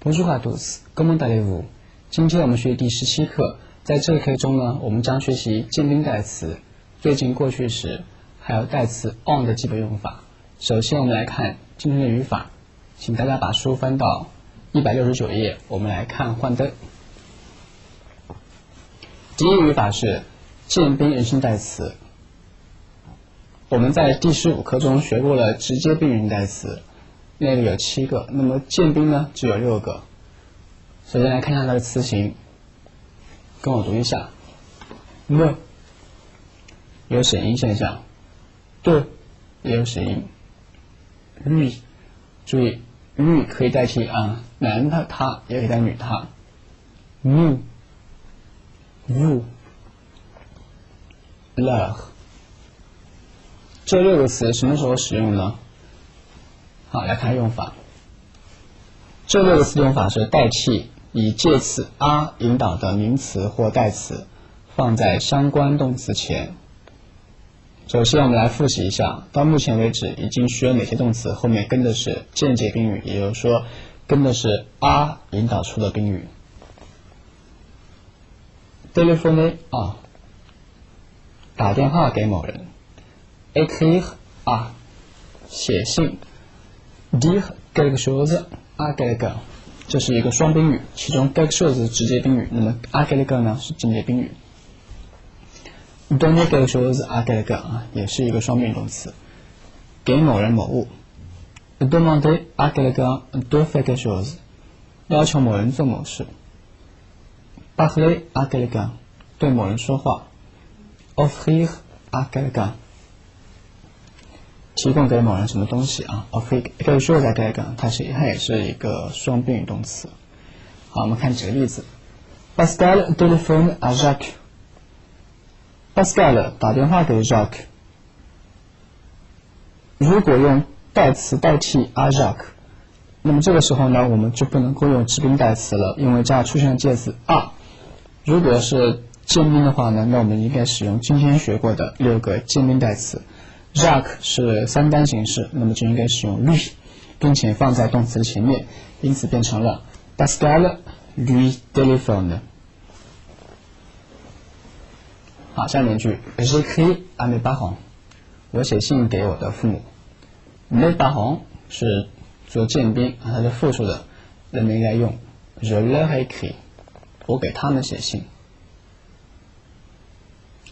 Bonjour à tous, comment allez-vous？ 今天我们学第17课，在这个课中呢，我们将学习见宾代词、最近过去时，还有代词 on 的基本用法。首先，我们来看今天的语法，请大家把书翻到169页，我们来看幻灯。第一个语法是见宾人称代词。我们在第15课中学过了直接宾语代词，那个有7个，那么见宾呢只有6个。首先来看一下它的词形，跟我读一下。me 有省音现象，de 也有省音。lui 注意 lui 可以代替男的他，也可以代替女他。nous vous leur 这6个词什么时候使用呢？好，来看用法。这6个词用法是代替以介词 a 引导的名词或代词，放在相关动词前。首先我们来复习一下，到目前为止已经学了哪些动词后面跟的是间接宾语，也就是说跟的是 a 引导出的宾语。téléphoner 打电话给某人。écrire 写信。dire quelque chose à quelqu'un 这是一个双宾语，其中 quelque chose 是直接宾语，那么 à quelqu'un 呢是间接宾语。donner quelque chose à quelqu'un 也是一个双宾语动词，给某人某物。demander à quelqu'un de faire quelque chose 要求某人做某事。parler à quelqu'un 对某人说话。offrir à quelqu'un提供给某人什么东西offrir quelque chose à quelqu'un 它也是一个双宾语动词。好，我们看几个例子。Pascal téléphone à Jacques。 Pascal 打电话给 Jacques。 如果用代词代替 à Jacques， 那么这个时候呢，我们就不能够用直宾代词了，因为这样出现了介词 à。 如果是间宾的话呢，那我们应该使用今天学过的6个间宾代词。Jacques 是3单形式，那么就应该使用 lui， 并且放在动词的前面，因此变成了 Pascal lui téléphone。 好，下面一句 J'écris à mes parents， 我写信给我的父母。mes parents 是做间宾，它是复数的，人们应该用 Je leur écris， 我给他们写信。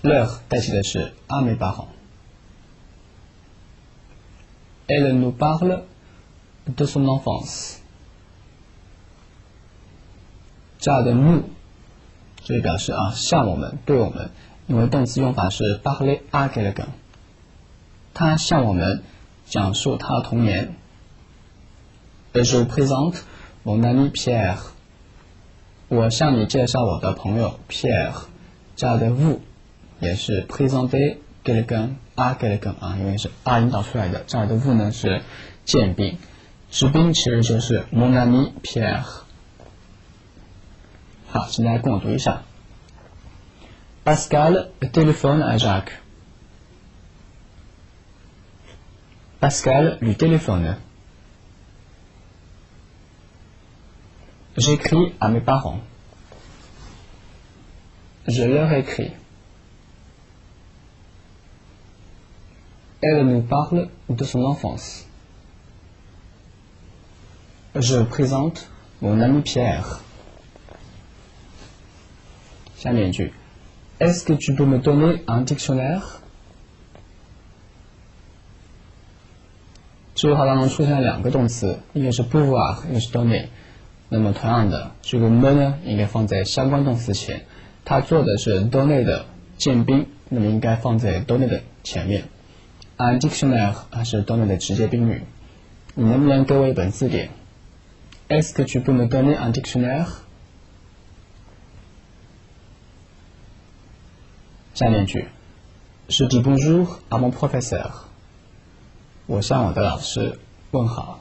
leur 代替的是 à mes parents。Elle nous parle de son enfance。 这样的 nous 这里表示向我们，对我们，因为动词用法是 parler à quelqu'un， 他向我们讲述他的童年。Je vous présente mon ami Pierre， 我向你介绍我的朋友 Pierre。 这样的 vous 也是 présenter quelqu'un à quelqu'un 因为是 à 引导出来的，这儿的 vous 呢是间宾，直宾其实就是 mon ami Pierre。 好，现在跟我读一下。 Pascal téléphone à Jacques。 Pascal lui téléphone。 J'écris à mes parents。 Je leur écris。 Elle nous parle de son enfance. Je présente mon ami Pierre. 下面一句 Est-ce que tu peux me donner un dictionnaire？ 这句话当中出现了2个动词，一个是 pouvoir， 一个是 donner。 那么同样的，这个 me 呢应该放在相关动词前，它做的是 donner 的间宾，那么应该放在 donner 的前面。Un dictionnaire 是 donner 的直接宾语。你能不能给我一本字典？ Est-ce que tu peux me donner un dictionnaire？ 下面一句 Je dis bonjour à mon professeur。 我向我的老师问好。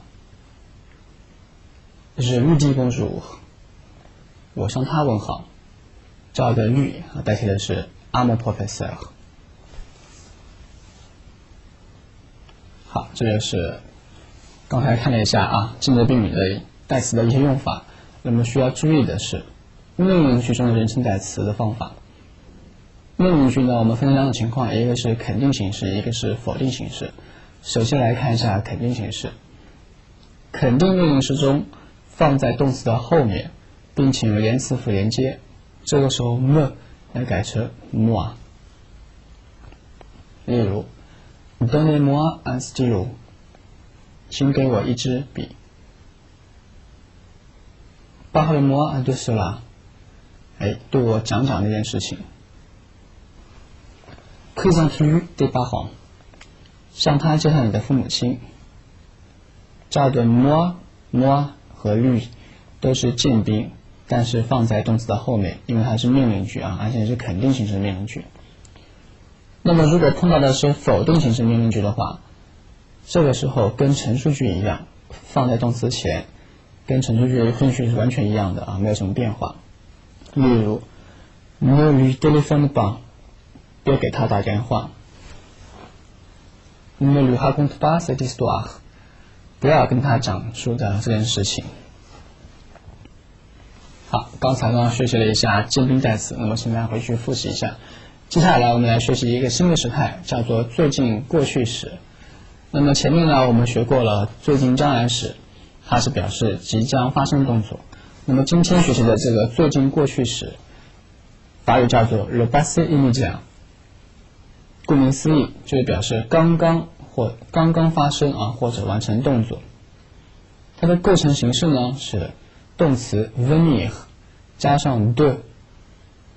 Je lui dis bonjour。 我向他问好。这儿的 lui 代替的是 à mon professeur。 好，这就是刚才看了一下间接宾语的代词的一些用法。那么需要注意的是，命令句中的人称代词的方法。命令句呢，我们分成两种情况，一个是肯定形式，一个是否定形式。首先来看一下肯定形式。肯定命令式中放在动词的后面，并且有连词符连接，这个时候 me 要改成 moi。例如 Donnez-moi un stylo， 请给我一支笔。Parlez-moi de cela， 对我讲讲这件事情。Présente-lui tes parents， 向他介绍你的父母亲。这儿的 moi 和 lui 都是渐宾，但是放在动词的后面，因为它是命令句而且是肯定形式的命令句。那么如果碰到的是否定形式命令句的话，这个时候跟陈述句一样，放在动词前，跟陈述句的顺序是完全一样的没有什么变化。例如 Ne lui téléphone pas， 别给他打电话。Ne lui raconte pas cette histoire， 不要跟他讲述的这件事情。好，刚才呢学习了一下渐宾代词，那么现在回去复习一下。接下来我们来学习一个新的时态，叫做最近过去时。那么前面呢我们学过了最近将来时，它是表示即将发生的动作。那么今天学习的这个最近过去时，法语叫做 le passé immédiat， 顾名思义就是表示刚刚发生或者完成动作。它的构成形式呢是动词 venir 加上 de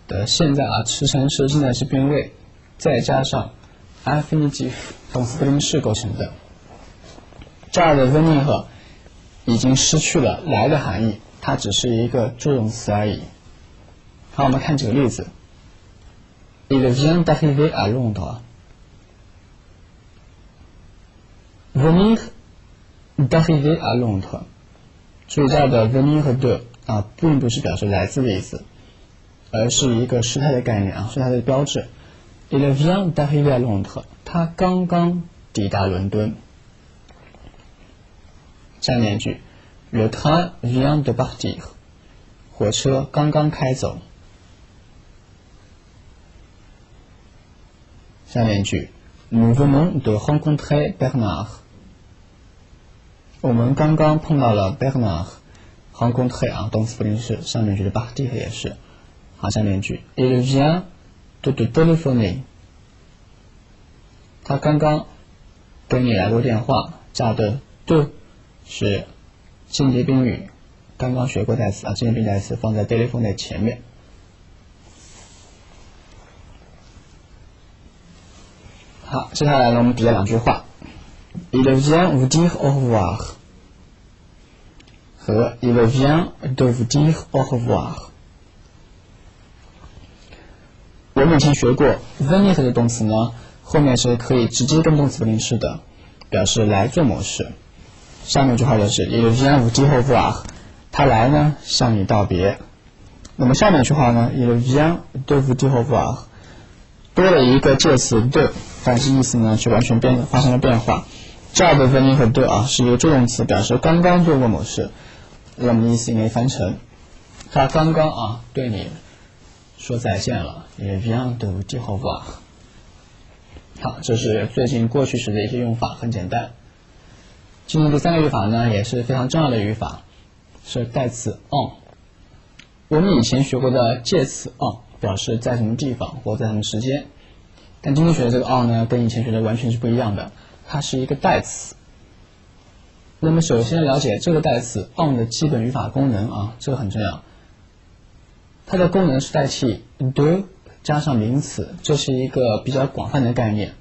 的现在迟陈式近代式变位，再加上 infinitive 动词不定式构成的。这儿的 venir 已经失去了来的含义，它只是一个助动词而已。好，我们看几个例子。Il vient d'arriver à Londres。 venir d'arriver à Londres， 注意这儿的 venir 和 de 并不是表示来自的意思，而是一个时态的概念是它的标志。Il vient d'arriver à Londres， 他刚刚抵达伦敦。下面一句 Le train vient de partir， 火车刚刚开走。下面一句 Nous venons de rencontrer Bernard， 我们刚刚碰到了 Bernard。 rencontrer 动词不定式，上面一句的 partir 也是。好，下面一句 Il vient de te téléphoner， 他刚刚给你来过电话。这儿的 de 是间接宾语，刚刚学过代词间接宾代词放在 téléphoner 前面。好，接下来呢我们比较两句话。Il vient vous dire au revoir和 Il vient de vous dire au revoir。 我们以前学过 venir 的动词呢，后面是可以直接跟动词不定式的，表示来做模式。下面一句话就是 Il vient vous dire au revoir， 他来呢向你道别。那么下面一句话呢 Il vient de vous dire au revoir， 多了一个介词 de， 但是意思呢却完全发生了变化。这儿的 venir 和 de 是一个助动词，表示刚刚做过某事。那么意思应该翻成他刚刚对你说再见了。Il vient de vous dire au revoir。 好，这是最近过去时的一些用法，很简单。今天第三个语法呢也是非常重要的语法，是代词 on。 我们以前学过的介词 on 表示在什么地方或在什么时间，但今天学的这个 on 呢跟以前学的完全是不一样的，它是一个代词。那么首先了解这个代词 on 的基本语法功能这个很重要。它的功能是代替 de 加上名词，这是一个比较广泛的概念。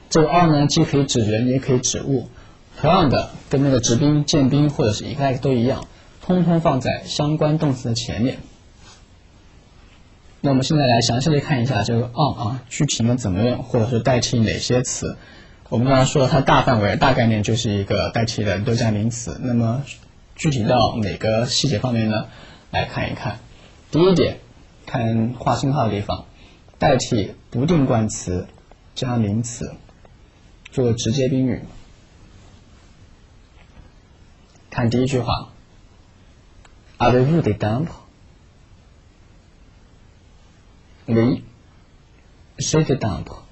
这个 on 呢既可以指人也可以指物，同样的跟那个直宾、渐宾或者是 like 都一样，通通放在相关动词的前面。那我们现在来详细的看一下这个 on 具体呢怎么用，或者是代替哪些词。我们刚刚说了它大范围大概念就是一个代替的都加名词，那么具体到哪个细节方面呢，来看一看。第一点，看画星号的地方，代替不定冠词加名词做直接宾语。看第一句话 Avez-vous des timbres? Oui, j'ai des timbres.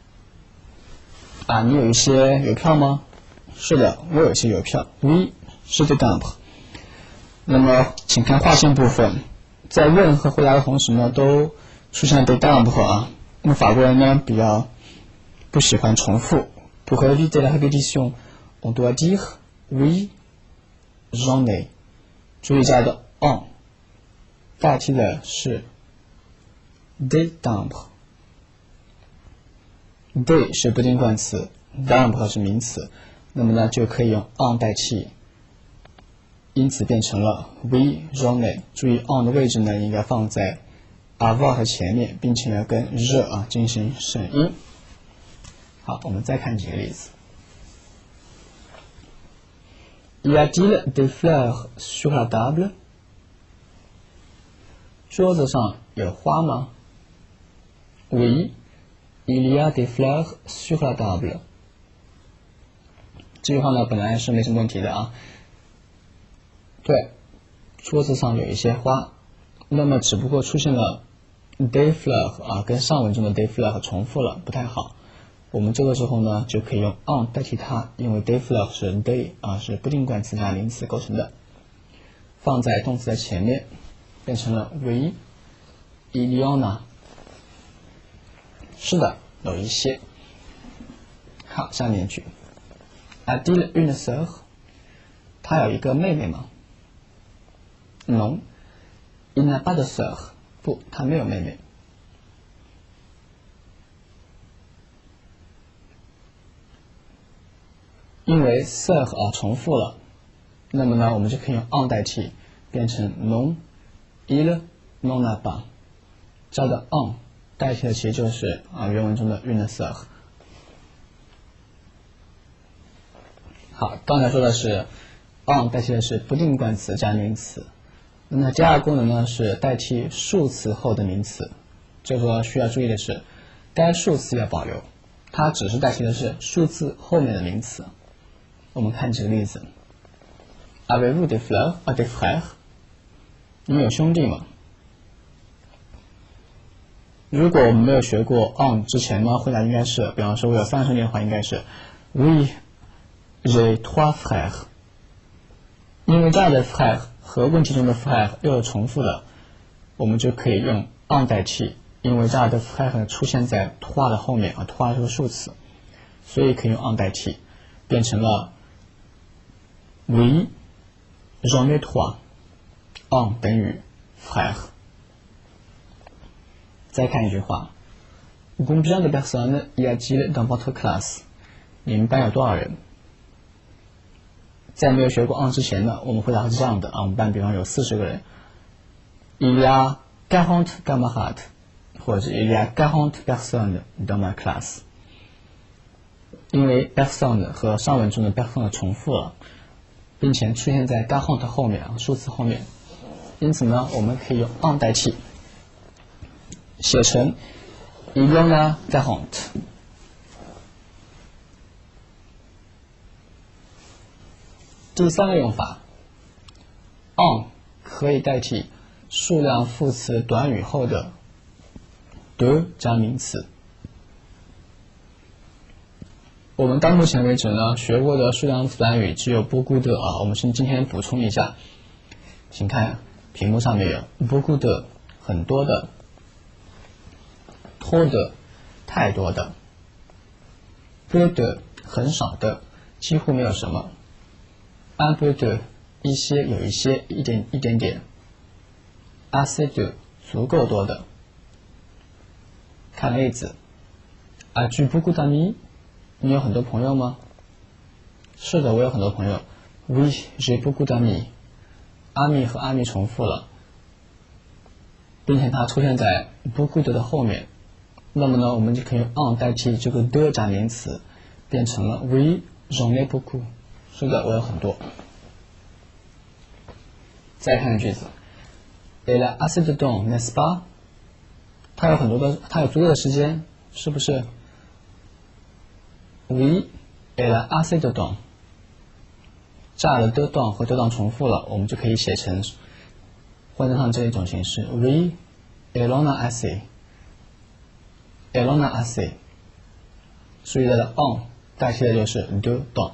啊，你有一些邮票吗？是的，我有一些邮票。Oui, j'ai des timbres. 那么，请看划线部分，在问和回答的同时呢，都出现了 des timbres 啊。那么法国人呢，比较不喜欢重复。Pour éviter la répétition, on doit dire oui, j'en ai. 注意加的 en 代替的是 des timbres。des 是不定冠词 timbre 是名词，那么呢就可以用 en 代替，因此变成了 oui, j'en ai。注意 en 的位置呢应该放在 avoir 的前面，并且呢跟 je 进行省音。好，我们再看几个例子。Y a-t-il des fleurs sur la table？ 桌子上有花吗？ Oui, il y a des fleurs sur la table。 这句话呢本来是没什么问题的啊。对，桌子上有一些花，那么只不过出现了 des fleurs 跟上文中的 des fleurs 重复了，不太好。我们这个时候呢就可以用 en 代替它，因为 des fleurs 是 des 是不定冠词加名词构成的，放在动词的前面，变成了 oui, il y en a。 是的，有一些。好，下面一句 A-t-il une sœur？ 他有一个妹妹吗？ Non, il n'a pas de sœur。 不，他没有妹妹。因为 sœur 重复了，那么呢我们就可以用 en 代替，变成 non, il n'en a pas。 这样的 en 代替的其实就是原文中的 une sœur。 好，刚才说的是 en 代替的是不定冠词加名词，那么第二个功能呢是代替数词后的名词。这个需要注意的是，该数词要保留，它只是代替的是数字后面的名词。我们看几个例子。 Avez-vous des fleurs à des frères？ 你有兄弟吗？如果我们没有学过 en 之前呢，回答应该是，比方说我有3个兄弟的话，应该是 Oui, j'ai 3 frères。 因为这儿的 frère 和问题中的 frère 又有重复的，我们就可以用 en 代替，因为这儿的 frère 出现在 3的后面3是个数词，所以可以用 en 代替，变成了 Oui, j'en ai 3。 en 等于 frère。 再看一句话 Combien de personnes y a-t-il dans votre classe？ 你们班有多少人？在没有学过 en 之前呢，我们回答是这样的我们班比方有40个人。Il y a 40 camarades， 或者 Il y a 40 personnes dans ma classe。 因为 personne 和上文中的 personne 重复了，并且出现在 40 后面数词后面，因此呢我们可以用 en 代替，写成 Il y en a 40。 第三个用法 en 可以代替数量副词短语后的 de 加名词。我们到目前为止呢学过的数量副短语只有 beaucoup de 我们是今天补充一下，请看屏幕上面有 beaucoup de 很多的， trop de 太多的， peu de 很少的，几乎没有什么， un peu de 一些有一些一点点， assez de 足够多的。看例子 As-tu beaucoup d'amis？ 你有很多朋友吗？是的，我有很多朋友。Oui, j'ai beaucoup d'amis。 阿密和阿密重复了，并且它出现在 beaucoup de 的后面，那么呢我们就可以用 en 代替这个 de 加名词，变成了 Oui, j'en ai beaucoup。 是的，我有很多。再看句子 Elle a assez de temps, n'est-ce pas？ 她有足够的时间，是不是？ Oui, elle a assez de temps。 这儿的 de temps 和 de temps 重复了，我们就可以写成换成上这一种形式 ，Oui, elle en a assez, elle en a assez。注意它的 on 代替的就是 de dans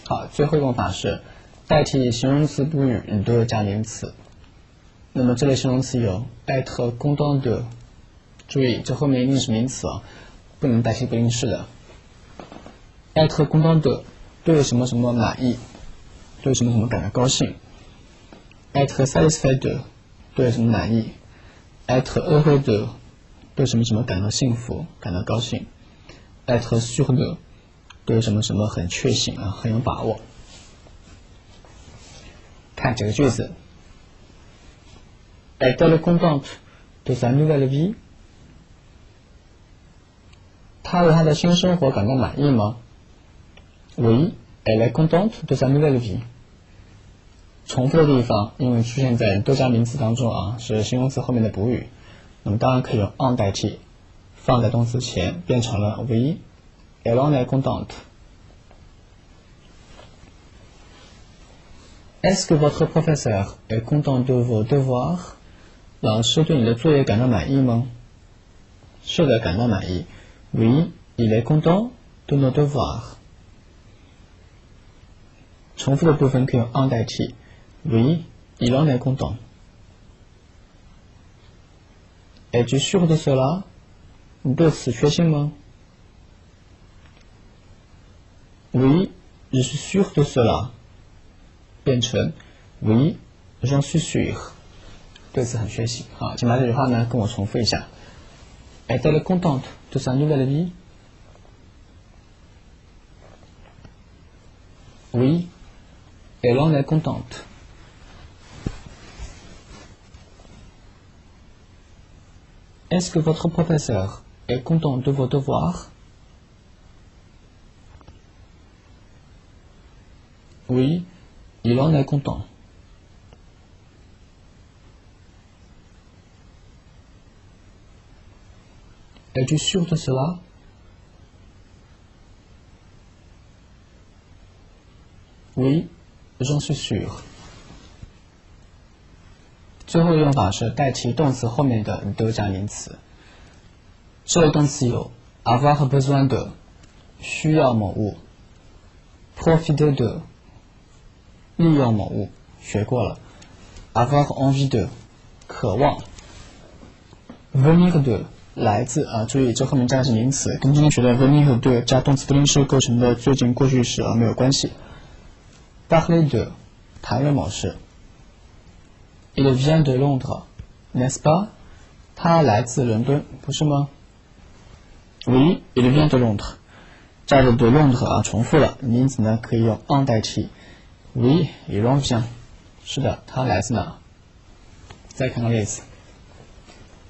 好，最后用法是代替形容词补语 de 加名词。那么这类形容词有 être content de， 注意这后面一定是名词啊，不能代替不定式的。être content de 对什么什么满意，对什么什么感到高兴。être satisfait de 对什么满意。être heureux de 对什么什么感到幸福，感到高兴。être sûr de 对什么什么很确信啊，很有把握。看这个句子 est-elle contente de sa nouvelle vie？ 她对她的新生活感到满意吗？ Oui, elle est contente de sa nouvelle vie。 重复的地方因为出现在多加名词当中啊，是形容词后面的补语，那么当然可以用 en 代替，放在动词前变成了 Oui, elle en est contente。 Est-ce que votre professeur est content de vos devoirs？ 老师对你的作业感到满意吗？是的，感到满意。Oui, il est content de nos devoirs。 重复的部分可以用 en 代替。Oui, il en est content。 Es-tu sûr de cela？ 你对此确信吗？ Oui, je suis sûr de cela。 变成 Oui, j'en suis sûr。 对此很确信。好，请把这句话呢跟我重复一下。Est-elle contente de sa nouvelle vie？ Oui, elle en est contente。 Est-ce que votre professeur est content de vos devoirs? Oui, il en est content. Es-tu sûr de cela? Oui, j'en suis sûr。 最后的用法是代替动词后面的 de 加名词。这类动词有 avoir besoin de 需要某物， profiter de 利用某物，学过了。avoir envie de 渴望。venir de 来自注意这后面加的是名词，跟今天学的 venir 和 de 加动词不定式构成的最近过去时没有关系。parler de 谈论某事。Il vient de Londres, n'est-ce pas？ 他来自伦敦，不是吗？ Oui, il vient de Londres。 这儿的 de Londres 重复了，因此呢可以用 en 代替。Oui, il en vient。 是的，他来自哪？再看个例子。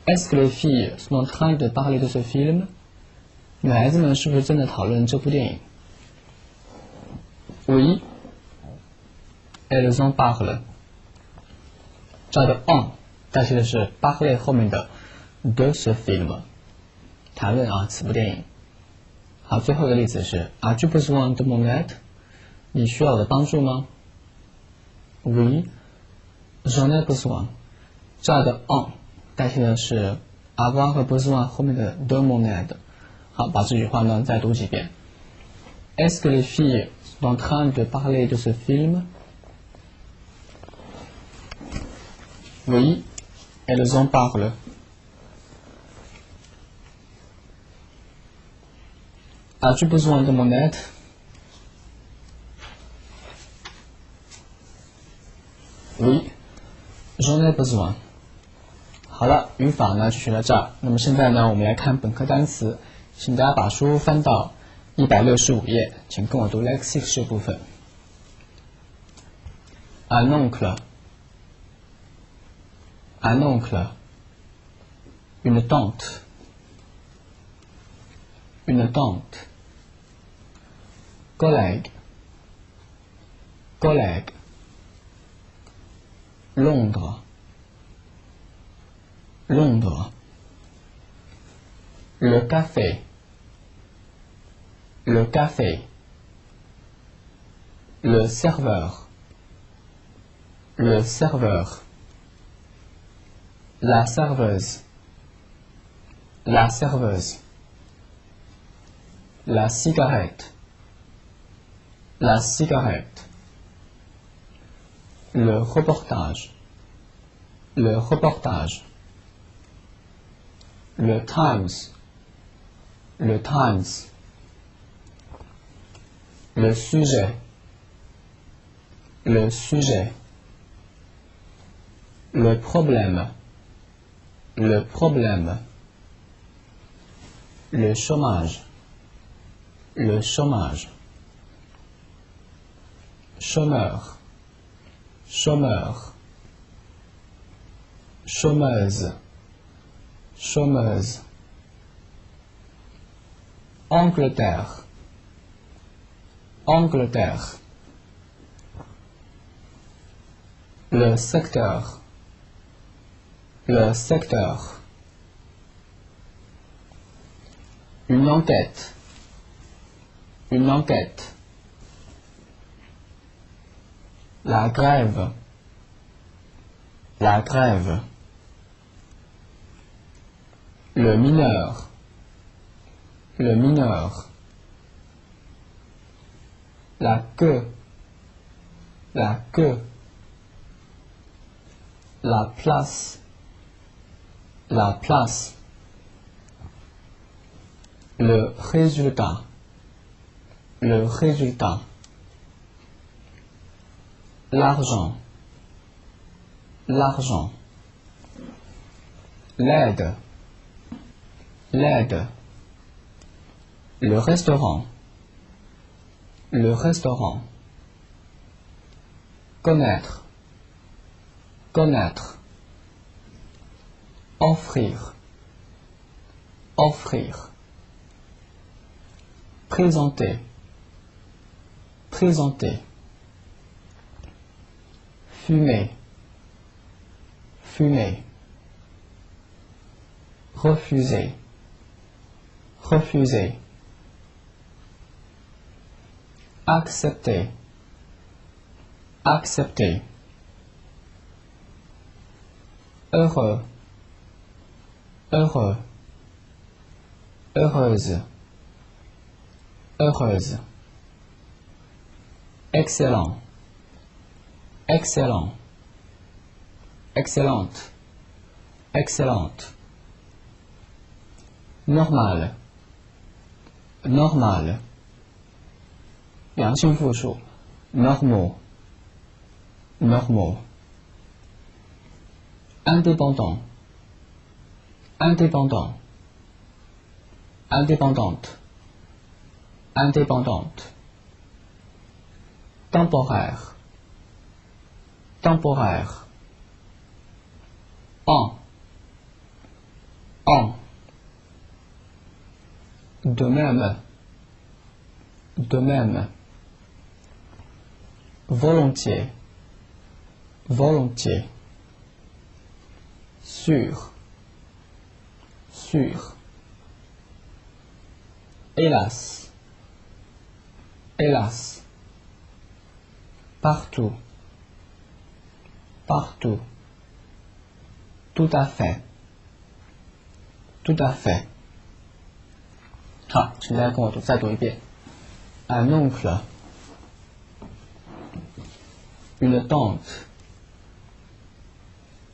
Est-ce que les filles sont en train de parler de ce film？ 女孩子们是不是正在讨论这部电影？ Oui, elles en parlent。这儿的 on 代替的是 parler 后面的 de ce film， 谈论此部电影。好，最后一个例子是 As-tu besoin de mon aide？ 你需要我的帮助吗？ Oui, j'en ai besoin。 这儿的 on 代替的是 avoir 和 besoin 后面的 de mon aide。 好，把这句话呢再读几遍。Est-ce que les filles sont en train de parler de ce film？ Oui, elles en parlent. As-tu besoin de mon aide? Oui, j'en ai besoin. 好了，语法呢就学到这儿。那么现在呢，我们来看本课单词，请大家把书翻到165页，请跟我读 lexique 这部分。Un oncle。Un oncle, une tante, une tante, collègue, collègue, Londres, Londres, le café, le café, le serveur, le serveur, la serveuse, la serveuse, la cigarette, la cigarette, le reportage, le reportage, le Times, le Times, le sujet, le sujet, le problème, le problème, le chômage, le chômage, chômeur, chômeur, chômeuse, chômeuse, Angleterre, Angleterre, le secteur, le secteur, une enquête, une enquête, la grève, la grève, le mineur, le mineur, la queue, la queue, la place, la place, le résultat, le résultat, l'argent, l'argent, l'aide, l'aide, le restaurant, le restaurant, connaître, connaître, offrir, offrir, présenter, présenter, fumer, fumer, refuser, refuser, accepter, accepter, heureux, heureux, heureuse, heureuse, excellent, excellent, excellente, excellente, normal, normal, 阳性复数 normal, normal, indépendant, indépendant, indépendante, indépendante, temporaire, temporaire, en, de même, de même, volontiers, volontiers, sûr, sûr, hélas, hélas, partout, partout, tout à fait, tout à fait. 好，请大家跟我再读一遍。Un oncle, une tante,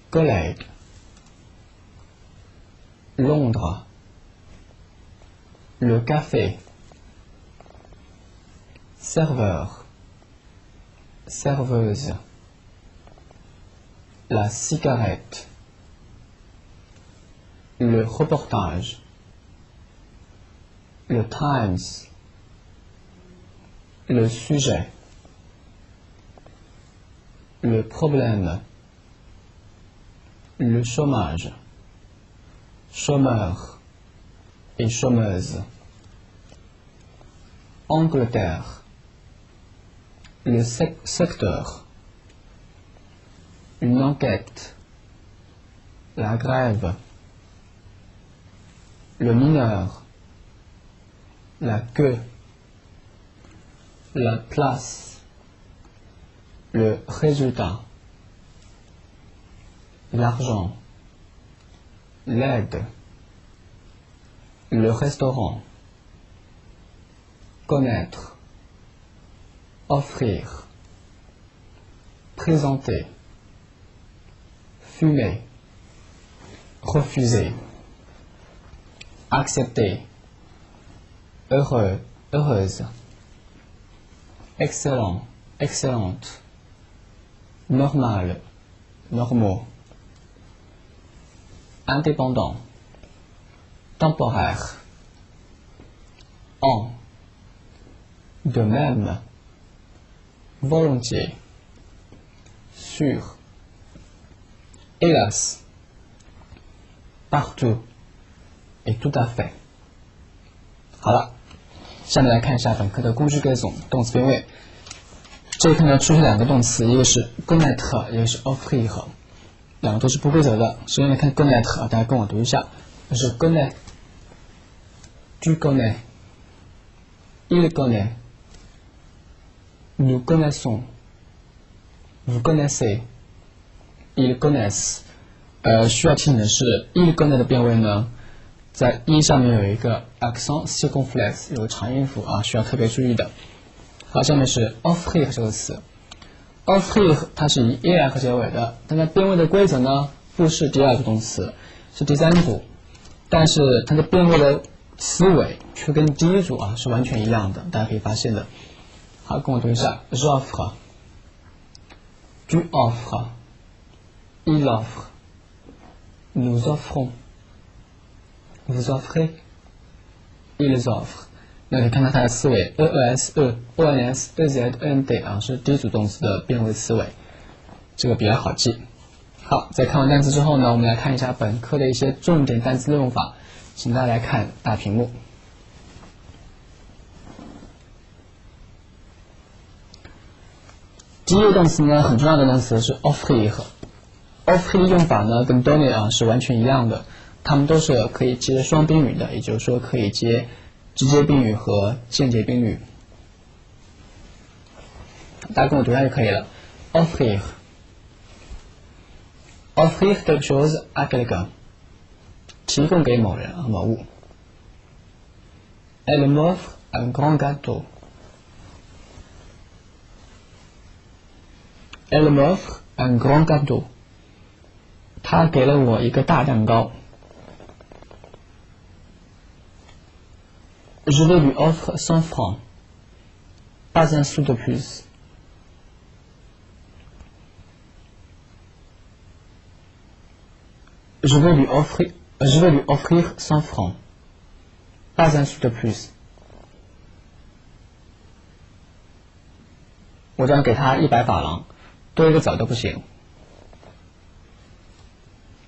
collègue, Londres, le café, serveur, serveuse, la cigarette, le reportage, le Times, le sujet, le problème, le chômage, chômeur et chômeuse, Angleterre, le secteur, une enquête, la grève, le mineur, la queue, la place, le résultat, l'argent, l'aide, le restaurant, connaître, offrir, présenter, fumer, refuser, accepter, heureux, heureuse, excellent, excellente, normal, normaux, indépendant, temporaire, en, de même, volontiers, sûr, hélas, partout et tout à fait。好了，下面来看一下本课的工具各种动词变位。这里看到出现两个动词，一个是 connaître， 一个是 offrir， 两个都是不规则的。首先来看 connaître， 大家跟我读一下，就是 connaît， tu connais， il connaît， nous connaissons， vous connaissez， ils connaissent。需要提醒的是 il connaît 的变位呢，在 一上面有一个 accent circonflexe， 有个长音符啊，需要特别注意的。好，下面是 offrir 这个词 ，offrir 它是以 er 结尾的，但它变位的规则呢不是第二组动词，是第三组，但是它的变位的词尾却跟第一组啊是完全一样的，大家可以发现的。好，跟我读一下 j'offre， tu offres， il offre， nous offrons， vous offrez， ils offrent。那可以看到它的词尾 e-s-e、o-n-s、e-z、e-n-d 啊，是第一组动词的变位词尾，这个比较好记。好，在看完单词之后呢，我们来看一下本课的一些重点单词的用法，请大家来看大屏幕。第一个动词呢，很重要的动词是 offrir。offrir 用法呢跟 donner 啊是完全一样的，它们都是可以接双宾语的，也就是说可以接直接宾语和间接宾语。大家跟我读一下就可以了。offrir， offrir quelque chose à quelqu'un， 提供给某人某物。Elle m'offre un grand gâteau。 Elle m'offre un grand gâteau。 她给了我一个大蛋糕。Je vais lui offrir 100 francs, pas un sou de plus. Je vais lui offrir 100 francs, pas un sou de plus. 我将给他100法郎，多一个枣都不行。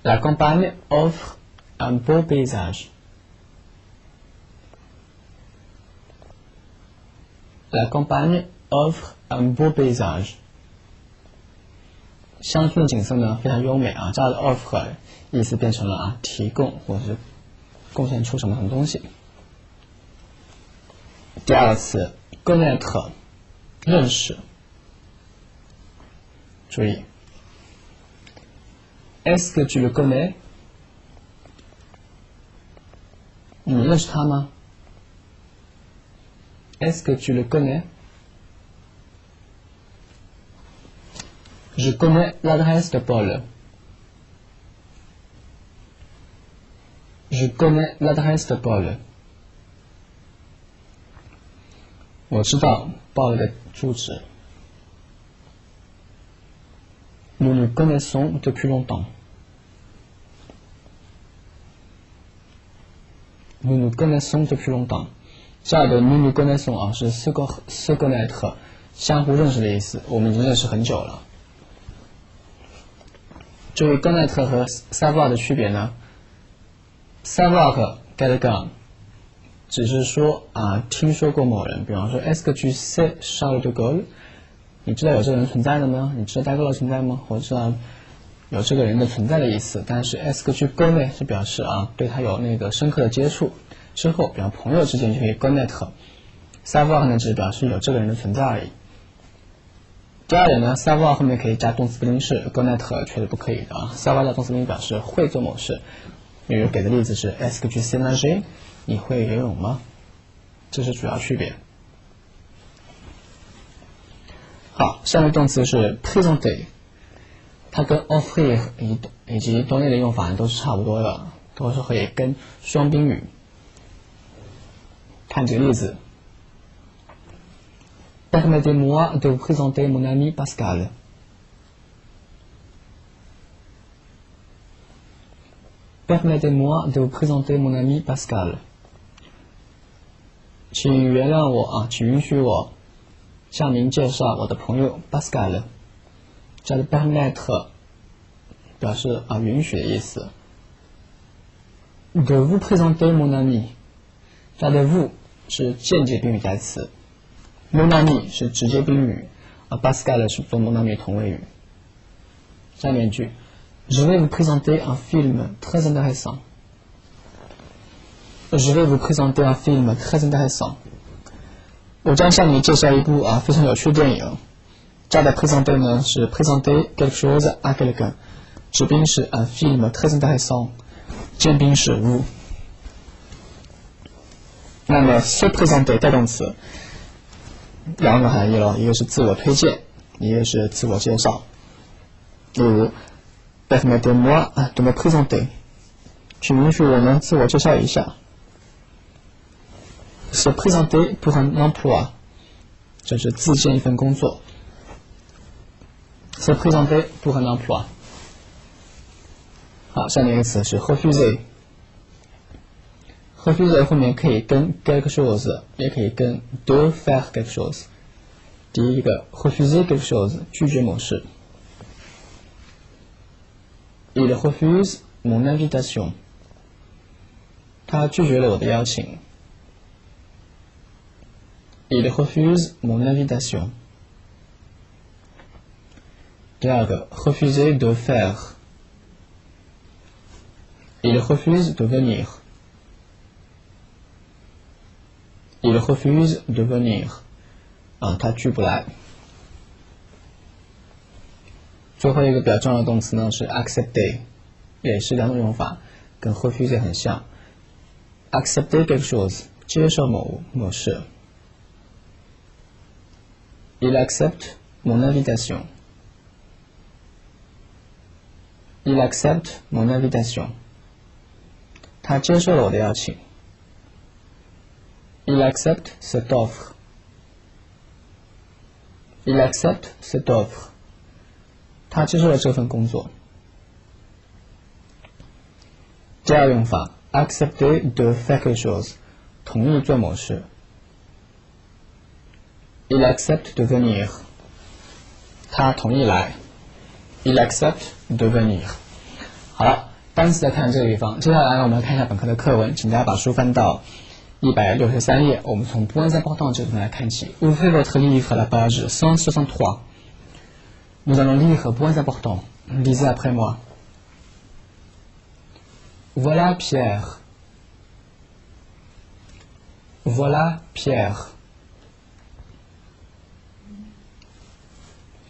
La campagne offre un beau paysage. La campagne offre un beau paysage。 乡村的景色呢非常优美啊，这儿的 offer 意思变成了提供或者是贡献出什么东西。第二个词 connaître 认识，注意 Est-ce que tu le connais？ 你认识他吗？ Est-ce que tu le connais? Je connais l'adresse de Paul. Je connais l'adresse de Paul. 我知道 Paul 的住址。Nous nous connaissons depuis longtemps. Nous nous connaissons depuis longtemps. 这儿的 nous nous connaissons 啊是 se connaître 相互认识的意思，我们已经认识很久了。注意 connaître 和 savoir 的区别呢 savoir quelqu'un 只是说听说过某人，比方说 Est-ce que tu sais Charles de Gaulle？ 你知道有这个人存在的吗？你知道戴高乐存在吗？或者知道有这个人的存在的意思。但是 Est-ce que tu connais 是表示对他有那个深刻的接触之后，比方朋友之间就可以 connaître。savoir 呢只是表示有这个人的存在而已。第二点呢 ，savoir 后面可以加动词不定式 ，connaître 却是不可以的啊。savoir 加动词不定式表示会做某事。比如给的例子是 Est-ce que tu sais nager？ 你会游泳吗？这是主要区别。好，下面动词是 présenter， 它跟 offrir 以及 donner 的用法都是差不多的，都是可以跟双宾语。看这个例子 ，Permettez-moi de vous présenter mon ami Pascal。Permettez-moi de vous présenter mon ami Pascal。请原谅我啊，请允许我向您介绍我的朋友 Pascal。加的 permettre 表示允许的意思。De vous présenter mon ami， 加的 vous 是间接宾语代词 ，mon ami 是直接宾语，而 Pascal 是做 mon ami 同位语。下面一句。Je vais vous présenter un film très intéressant. Je vais vous présenter un film très intéressant. 我将向你介绍一部非常有趣的电影。加的 présenter 呢是 présenter quelque chose à quelqu'un， 直宾是 un film très intéressant， 间宾是 vous。那么 se présenter 带动词两种含义了，一个是自我推荐，一个是自我介绍。例如Permettez-moi de me présenter， 请允许我呢自我介绍一下。Se présenter pour un emploi， 这是自荐一份工作。Se présenter pour un emploi。好，下面一个词是 refuser。refuser 后面可以跟 quelque chose， 也可以跟 de faire quelque chose。第一个 refuser quelque chose， 拒绝某事。Il refuse mon invitation。 他拒绝了我的邀请。Il refuse mon invitation。 第二个 refuser de faire。 Il refuse de venir。 Il refuse de venir。 他拒不来。最后一个比较重要的动词呢是 accepter， 也是两种用法，跟 refuser 很像。accepter quelque chose， 接受某事。Il accepte mon invitation。 Il accepte mon invitation。 他接受了我的邀请。Il accepte cette offre。 Il accepte cette offre。他接受了这份工作。第二用法 accepter de faire quelque chose， 同意做某事。Il accepte de venir， 他同意来。Il accepte de venir。 好了，单词在看这个地方，接下来我们来看一下本课的课文，请大家把书翻到163页，我们从 points importants 这部分来看起。Ouvrez votre livre à la page 163。Nous allons lire points importants. Lisez après moi. Voilà Pierre. Voilà Pierre.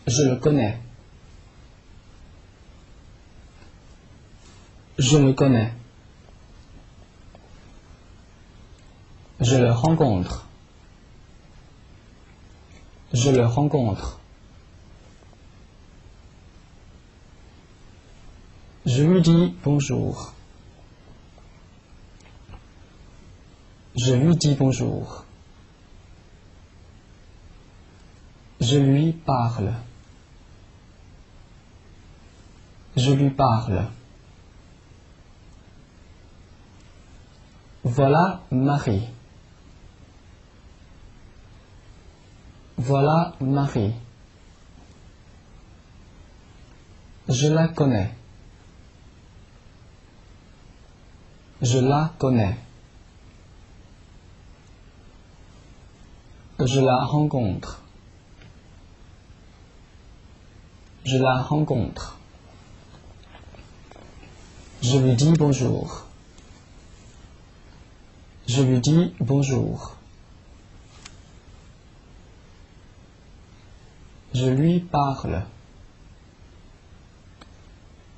Je le connais. Je le connais. Je le rencontre. Je le rencontre. Je lui dis bonjour. Je lui dis bonjour. Je lui parle. Je lui parle. Voilà Marie. Voilà Marie. Je la connais. Je la connais. Je la rencontre. Je la rencontre. Je lui dis bonjour. Je lui dis bonjour. Je lui parle.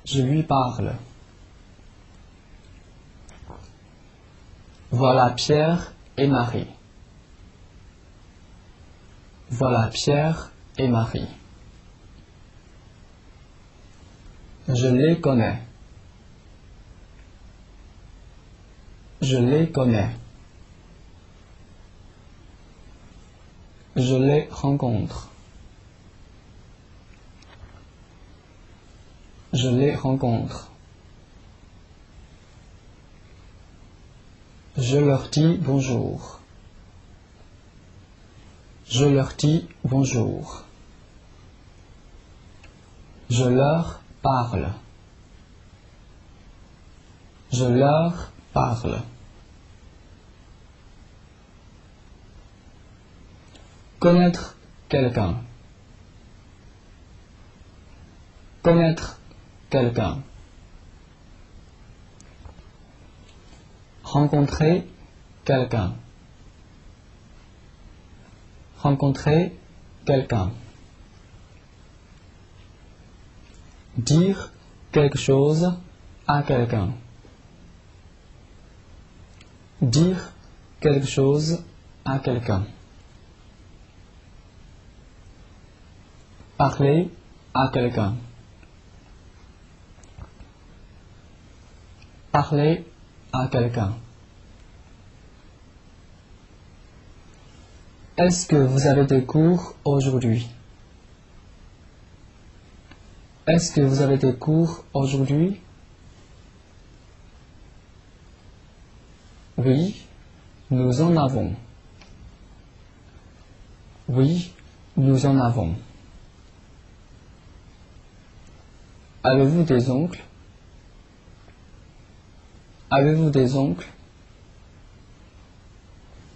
Je lui parle. Voilà Pierre et Marie. Voilà Pierre et Marie. Je les connais. Je les connais. Je les rencontre. Je les rencontre. Je leur dis bonjour. Je leur dis bonjour. Je leur parle. Je leur parle. Connaître quelqu'un. Connaître quelqu'un. Rencontrer quelqu'un. Rencontrer quelqu'un. Dire quelque chose à quelqu'un. Dire quelque chose à quelqu'un. Parler à quelqu'un. Parler à quelqu'un. Est-ce que vous avez des cours aujourd'hui? Est-ce que vous avez des cours aujourd'hui? Oui, nous en avons. Oui, nous en avons. Avez-vous des oncles? Avez-vous des oncles?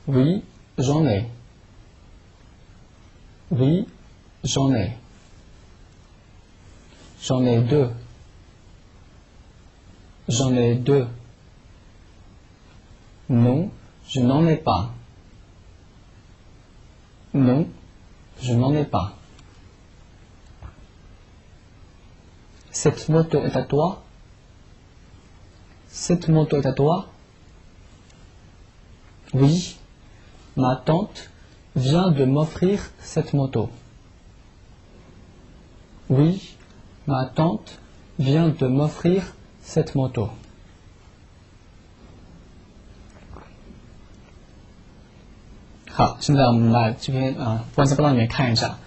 Oui, j'en ai. Oui, j'en ai. J'en ai deux. J'en ai deux. Non, je n'en ai pas. Non, je n'en ai pas. Cette moto est à toi? Cette moto est à toi? Oui, ma tante vient de m'offrir cette moto. Oui, ma tante vient de m'offrir cette moto.好，现在我们来这边关系报道里面看一下。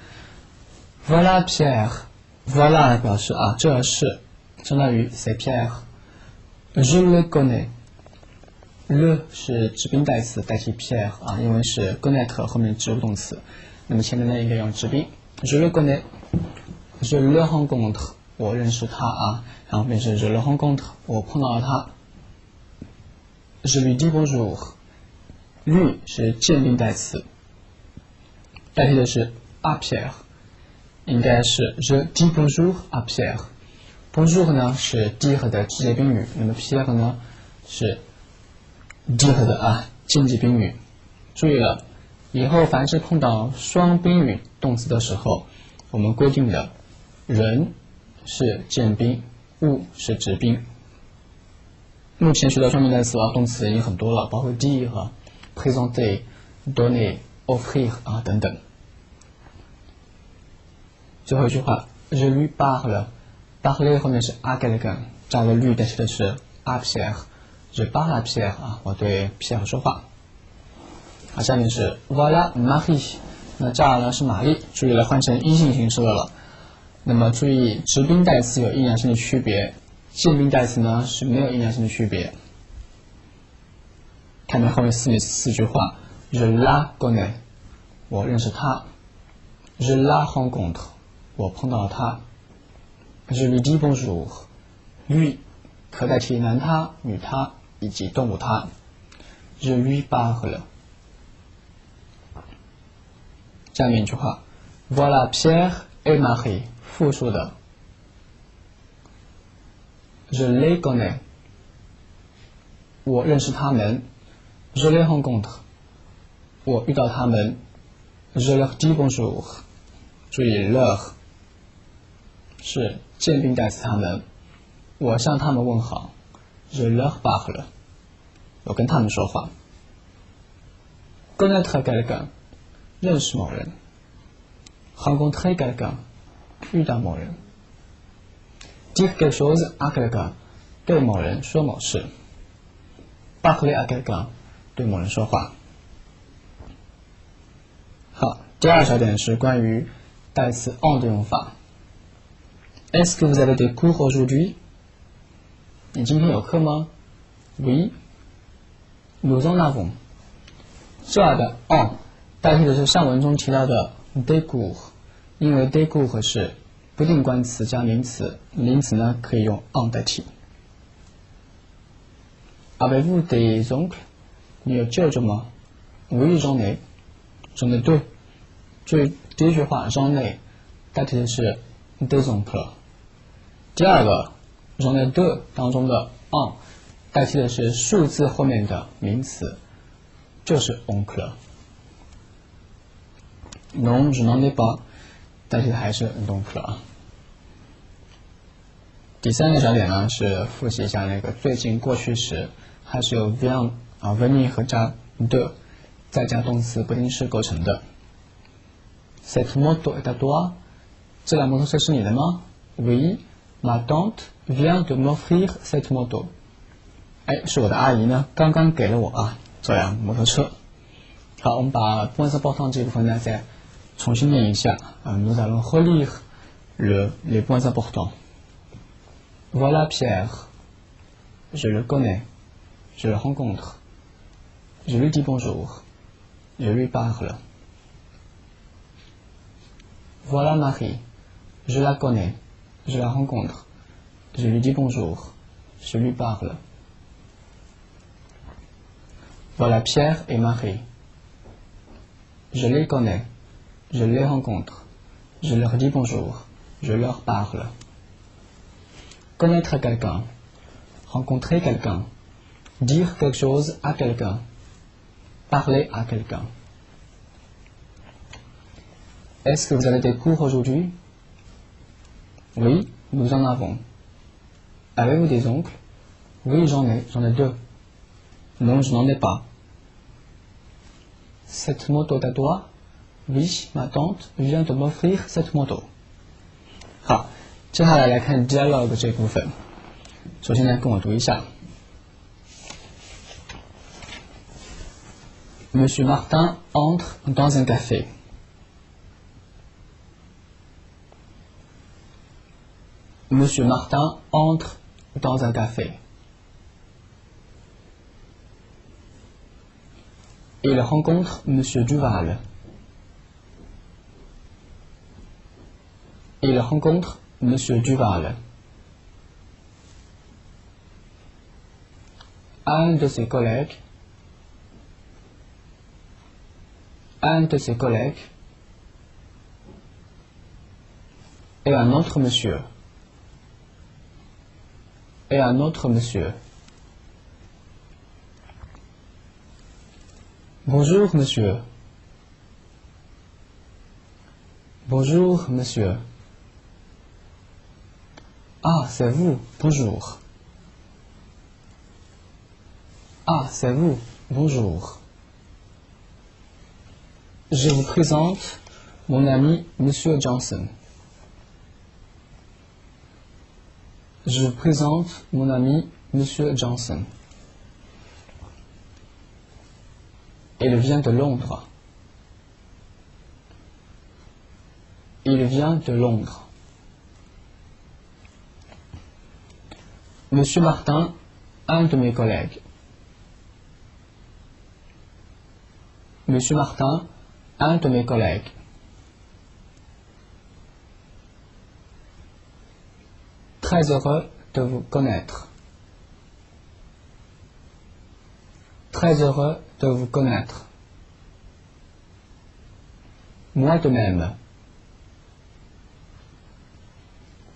Voilà Pierre。Voilà 表示这是相当于 c'est Pierre。Je le connais。le 是指宾代词代替 Pierre 因为是 connaître 后面指物动词，那么前面呢应该用指宾。Je le connais。Je le rencontre。我认识他然后变成 je le rencontre。我碰到了他。Je lui dis bonjour。lui 是鉴定代词，代替的是 à Pierre， 应该是 je dis bonjour à Pierre。bonjour 呢是 dire 的直接宾语，那么 Pierre 呢是 dire 的间接宾语。注意了，以后凡是碰到双宾语动词的时候，我们规定的人是间宾，物是直宾。目前学到双宾代词动词已经很多了，包括 dire、présenter、donner、offrir 等等。最后一句话 je lui parle。parler 后面是 à quelqu'un， 加了 lui 代替的是 à Pierre。je parle à Pierre 我对 Pierre 说话。下面是 voilà Marie， 那这儿呢是玛丽，注意了，换成阴性形式的了。那么注意，直宾代词有阴阳性的区别，间宾代词呢是没有阴阳性的区别。看到后面四句话 je la connais， 我认识他。je la rencontre， 我碰到了他。je lui dis bonjour， lui 可代替男他、女他以及动物他。je lui parle。下面一句话 voilà Pierre et Marie， 复数的 je les connais， 我认识他们。je les rencontre， 我遇到他们。je leur dis bonjour，注意 leur 是见宾代词他们，我向他们问好 je leur parle 我跟他们说话。connaître quelqu'un 认识某人， rencontrer quelqu'un 遇到某人， dire quelque chose à quelqu'un 对某人说某事， parler à quelqu'un 对某人说话。好，第二小点是关于代词 en 的用法。Est-ce que vous avez des cours aujourd'hui？ 你今天有课吗？ Oui， nous en avons。这儿的 en 代替的是上文中提到的 des cours， 因为 des cours 是不定冠词加名词，名词呢可以用 en 代替。Avez-vous des oncles？ 你有舅舅吗？ Oui j'en ai。j'en ai deux。注意第一句话 j'en ai 代替的是 des oncles。第二个 j'en ai deux 当中的 en 代替的是数字后面的名词，就是 oncle。Non je n'en ai pas 代替的还是 oncle。第三个小点呢是复习一下那个最近过去时，还是由 vient venir 和加 de 再加动词不定式构成的。Cette moto est à toi？ 这辆摩托车是你的吗？ Oui ma tante vient de m'offrir cette moto。 是我的阿姨呢，刚刚给了我这辆摩托车。好，我们把 points importants 这部分呢再重新念一下。Nous allons relire les points importants. Voilà Pierre. Je le connais. Je le rencontre. Je lui dis bonjour. Je lui parle. Voilà Marie. Je la connais. Je la rencontre. Je lui dis bonjour. Je lui parle. Voilà Pierre et Marie. Je les connais. Je les rencontre. Je leur dis bonjour. Je leur parle. Connaître quelqu'un. Rencontrer quelqu'un. Dire quelque chose à quelqu'un. Parler à quelqu'un. Est-ce que vous avez des cours aujourd'hui? Oui, nous en avons. Avez-vous des oncles? Oui, j'en ai deux. Non, je n'en ai pas. Cette moto est à toi? Oui, ma tante vient de m'offrir cette moto. 好，接下来来看 dialogue 这部分。首先呢，跟我读一下。Monsieur Martin entre dans un café. Monsieur Martin entre dans un café. Il rencontre Monsieur Duval. Il rencontre Monsieur Duval. Un de ses collègues et un autre monsieur. Bonjour monsieur. Bonjour monsieur. Ah, c'est vous, bonjour. Ah, c'est vous, bonjour. Je vous présente mon ami monsieur Johnson. Je vous présente mon ami monsieur Johnson. Il vient de Londres. Il vient de Londres. Monsieur Martin, un de mes collègues. Monsieur Martin, un de mes collègues. Très heureux de vous connaître. Très heureux de vous connaître. Moi de même.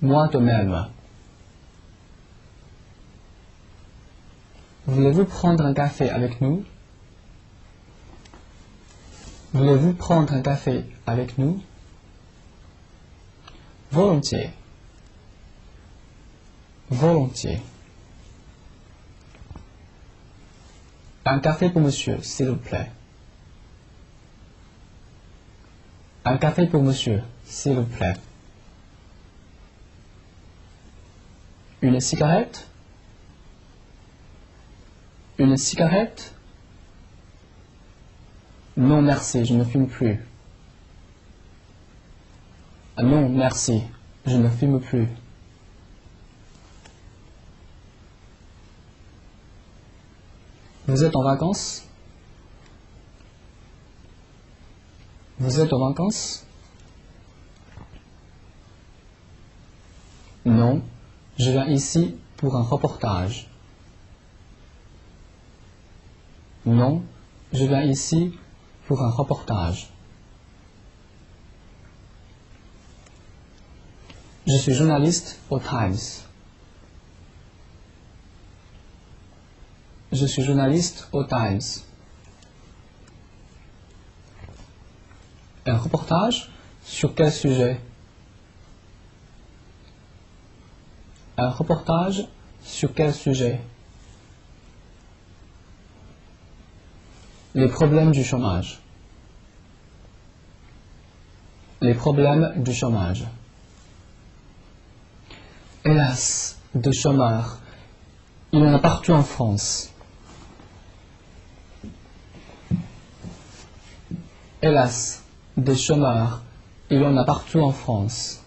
Moi de même. Voulez-vous prendre un café avec nous? Voulez-vous prendre un café avec nous? volontiers, volontiers. Un café pour monsieur, s'il vous plaît. Un café pour monsieur, s'il vous plaît. Une cigarette? Une cigarette? Non, merci, je ne fume plus. Non, merci, je ne fume plus. Vous êtes en vacances? Vous êtes en vacances? Non, je viens ici pour un reportage. Non, je viens ici pour un reportage. Je suis journaliste au Times. Je suis journaliste au Times. Un reportage sur quel sujet? Un reportage sur quel sujet? Les problèmes du chômage. Les problèmes du chômage. Hélas, des chômeurs, il y en a partout en France. Hélas, des chômeurs, il y en a partout en France.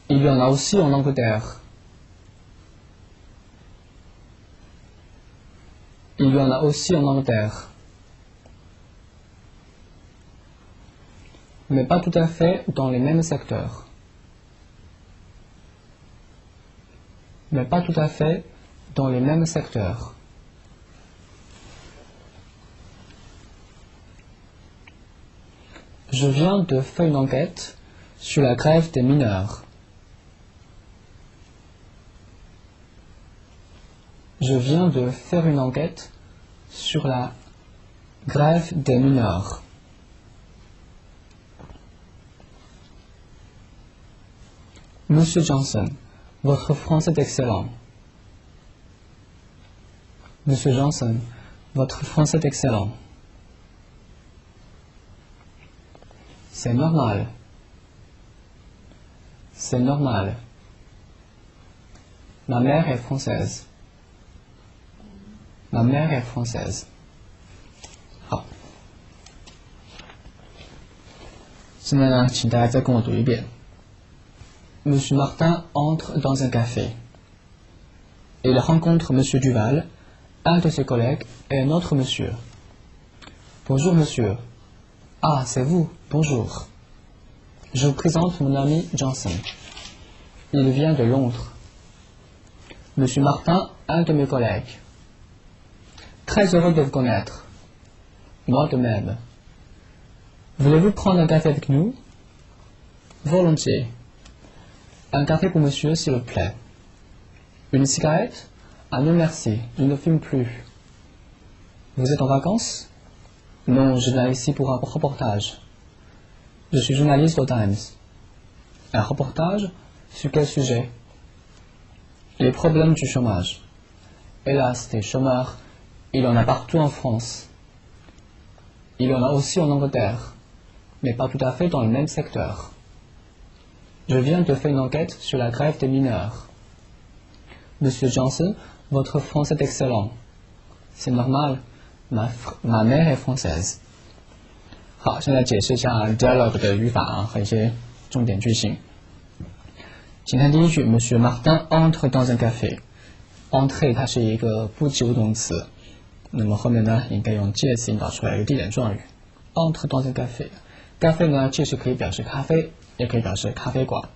Il y en a aussi en Angleterre. Il y en a aussi en Angleterre. Mais pas tout à fait dans les mêmes secteurs. Mais pas tout à fait dans les mêmes secteurs. Je viens de faire une enquête sur la grève des mineurs. Je viens de faire une enquête sur la grève des mineurs. Monsieur Johnson, votre français est excellent. Monsieur Johnson, votre français est excellent. C'est normal. C'est normal. Ma mère est française. Ma mère est française. 好，现在呢，请大家再跟我读一遍。Monsieur Martin entre dans un café. Il rencontre Monsieur Duval, un de ses collègues et un autre monsieur. Bonjour monsieur. Ah, c'est vous, bonjour. Je vous présente mon ami Johnson. Il vient de Londres. Monsieur Martin, un de mes collègues. Très heureux de vous connaître. Moi de même. Voulez-vous prendre un café avec nous? Volontiers. Un café pour monsieur, s'il vous plaît. Une cigarette? Ah non merci, je ne fume plus. Vous êtes en vacances? Non, je viens ici pour un reportage. Je suis journaliste au Times. Un reportage? Sur quel sujet? Les problèmes du chômage. Hélas, des chômeurs, il y en a partout en France. Il y en a aussi en Angleterre, mais pas tout à fait dans le même secteur. Je viens de faire une enquête sur la grève des mineurs. Monsieur Johnson, votre français est excellent. C'est normal, ma mère est française. 好，现在解释一下 dialogue 的语法和一些重点句型。请看第一句 ，Monsieur Martin entre dans un café。entrer 它是一个不及物动词，那么后面呢应该用介词引导出来一个地点状语。entre dans un café。café 呢既是可以表示咖啡，也可以表示咖啡馆。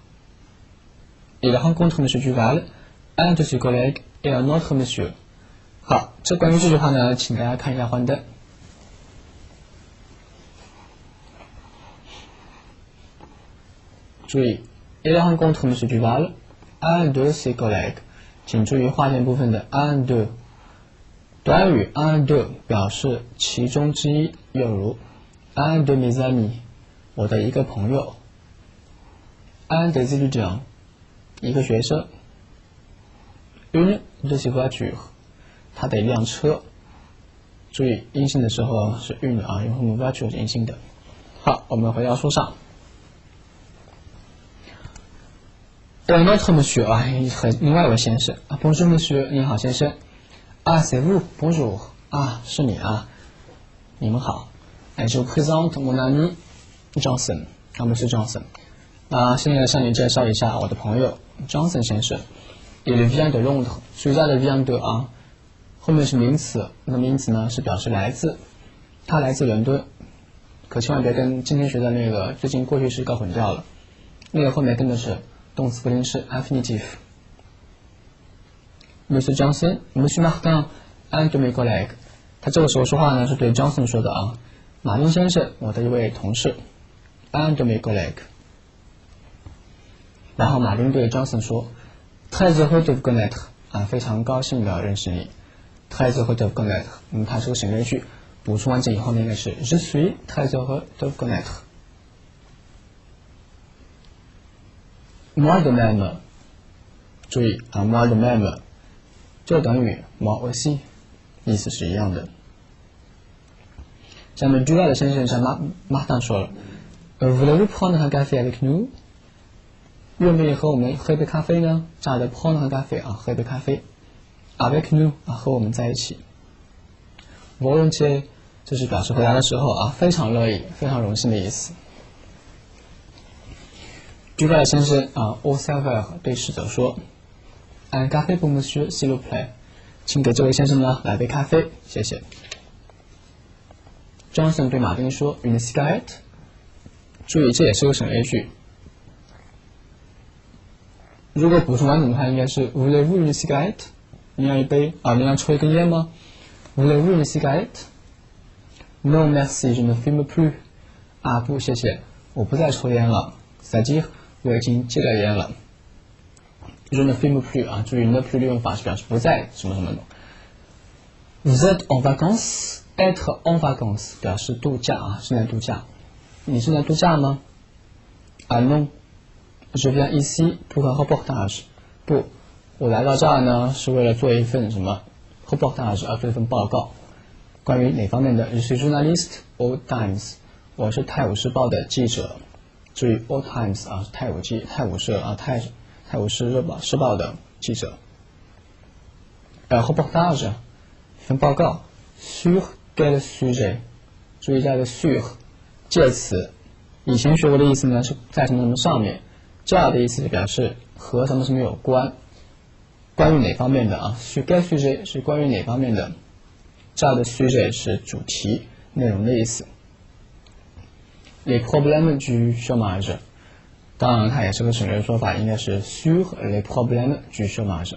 Il rencontre Monsieur Duval, un de ses collègues et un autre monsieur。好，这关于这句话呢，请大家看一下幻灯。注意 ，il rencontre Monsieur Duval, un de ses collègues。请注意划线部分的 un de。短语 un de 表示其中之一，又如 un de mes amis， 我的一个朋友。un des étudiants， 一个学生。une de ses voitures， 他的一辆车。注意阴性的时候是 une 啊，用后面 voiture 是阴性的。好，我们回到书上。notre monsieur 啊，和另外一位先生啊 ，Bonjour monsieur， 你好先生。啊 c'est vous，Bonjour， 啊是你啊，你们好。je vous présente mon ami Johnson， 啊Monsieur Johnson。现在向你介绍一下我的朋友 Johnson 先生。Il vient de Londres， 注意它的 vient de 啊，后面是名词，那名词呢是表示来自，他来自伦敦。可千万别跟今天学的那个最近过去式搞混掉了，那个后面跟的是动词不定式 infinitive。Monsieur Johnson，Monsieur Martin，un de mes collègues。他这个时候说话呢是对 Johnson 说的啊，马丁先生，我的一位同事 ，un de mes collègues。然后马丁对 Johnson 说 ，très heureux de vous connaître， 啊，非常高兴的认识你 ，très heureux de vous connaître。它是个省略句，补充完整以后呢应该是 je suis très heureux de vous connaître。moi de même， 注意啊 moi de même 就等于 moi aussi， 意思是一样的。下面居外的先生向马当说了 ，voulez-vous prendre un café avec nous？ 愿不愿意和我们喝一杯咖啡呢？这儿的 prendre un café 啊，喝一杯咖啡 ，avec nous 啊，和我们在一起。volontiers 这是表示回答的时候啊，非常乐意、非常荣幸的意思。居外的先生啊 au serveur 对侍者说 ，un café pour monsieur s'il vous plaît， 请给这位先生呢来杯咖啡，谢谢。Johnson 对马丁说 une cigarette， 注意这也是个省略句。如果补充完整的话，应该是 voulez-vous une cigarette？ 你要一杯啊？你要抽一根烟吗 ？voulez-vous une cigarette？Non merci, je ne fume plus。啊，不，谢谢，我不再抽烟了。c'est-à-dire我已经戒了烟了。je ne fume plus 啊，注意 ne plus 的用法是表示不再什么什么的。Vous êtes en vacances？ être en vacances 表示度假啊，正在度假。你正在度假吗？啊 non。Je viens ici pour un reportage。 不，我来到这儿呢是为了做一份什么 reportage 啊，做一份报告。关于哪方面的 ？Je suis journaliste au Times。 我是泰晤士报的记者。注意 au Times 啊，泰晤社啊，泰晤士报的记者。reportage 一份报告 sur quel sujet？ 注意这儿的 sur 介词，以前学过的意思呢是在什么什么上面。这样的意思就表示和什么什么有关，关于哪方面的啊 ？sur quel sujet 是关于哪方面的？这样的 sujet 是主题内容的意思。les problèmes du chômage， 当然它也是个省略说法，应该是 sur les problèmes du chômage，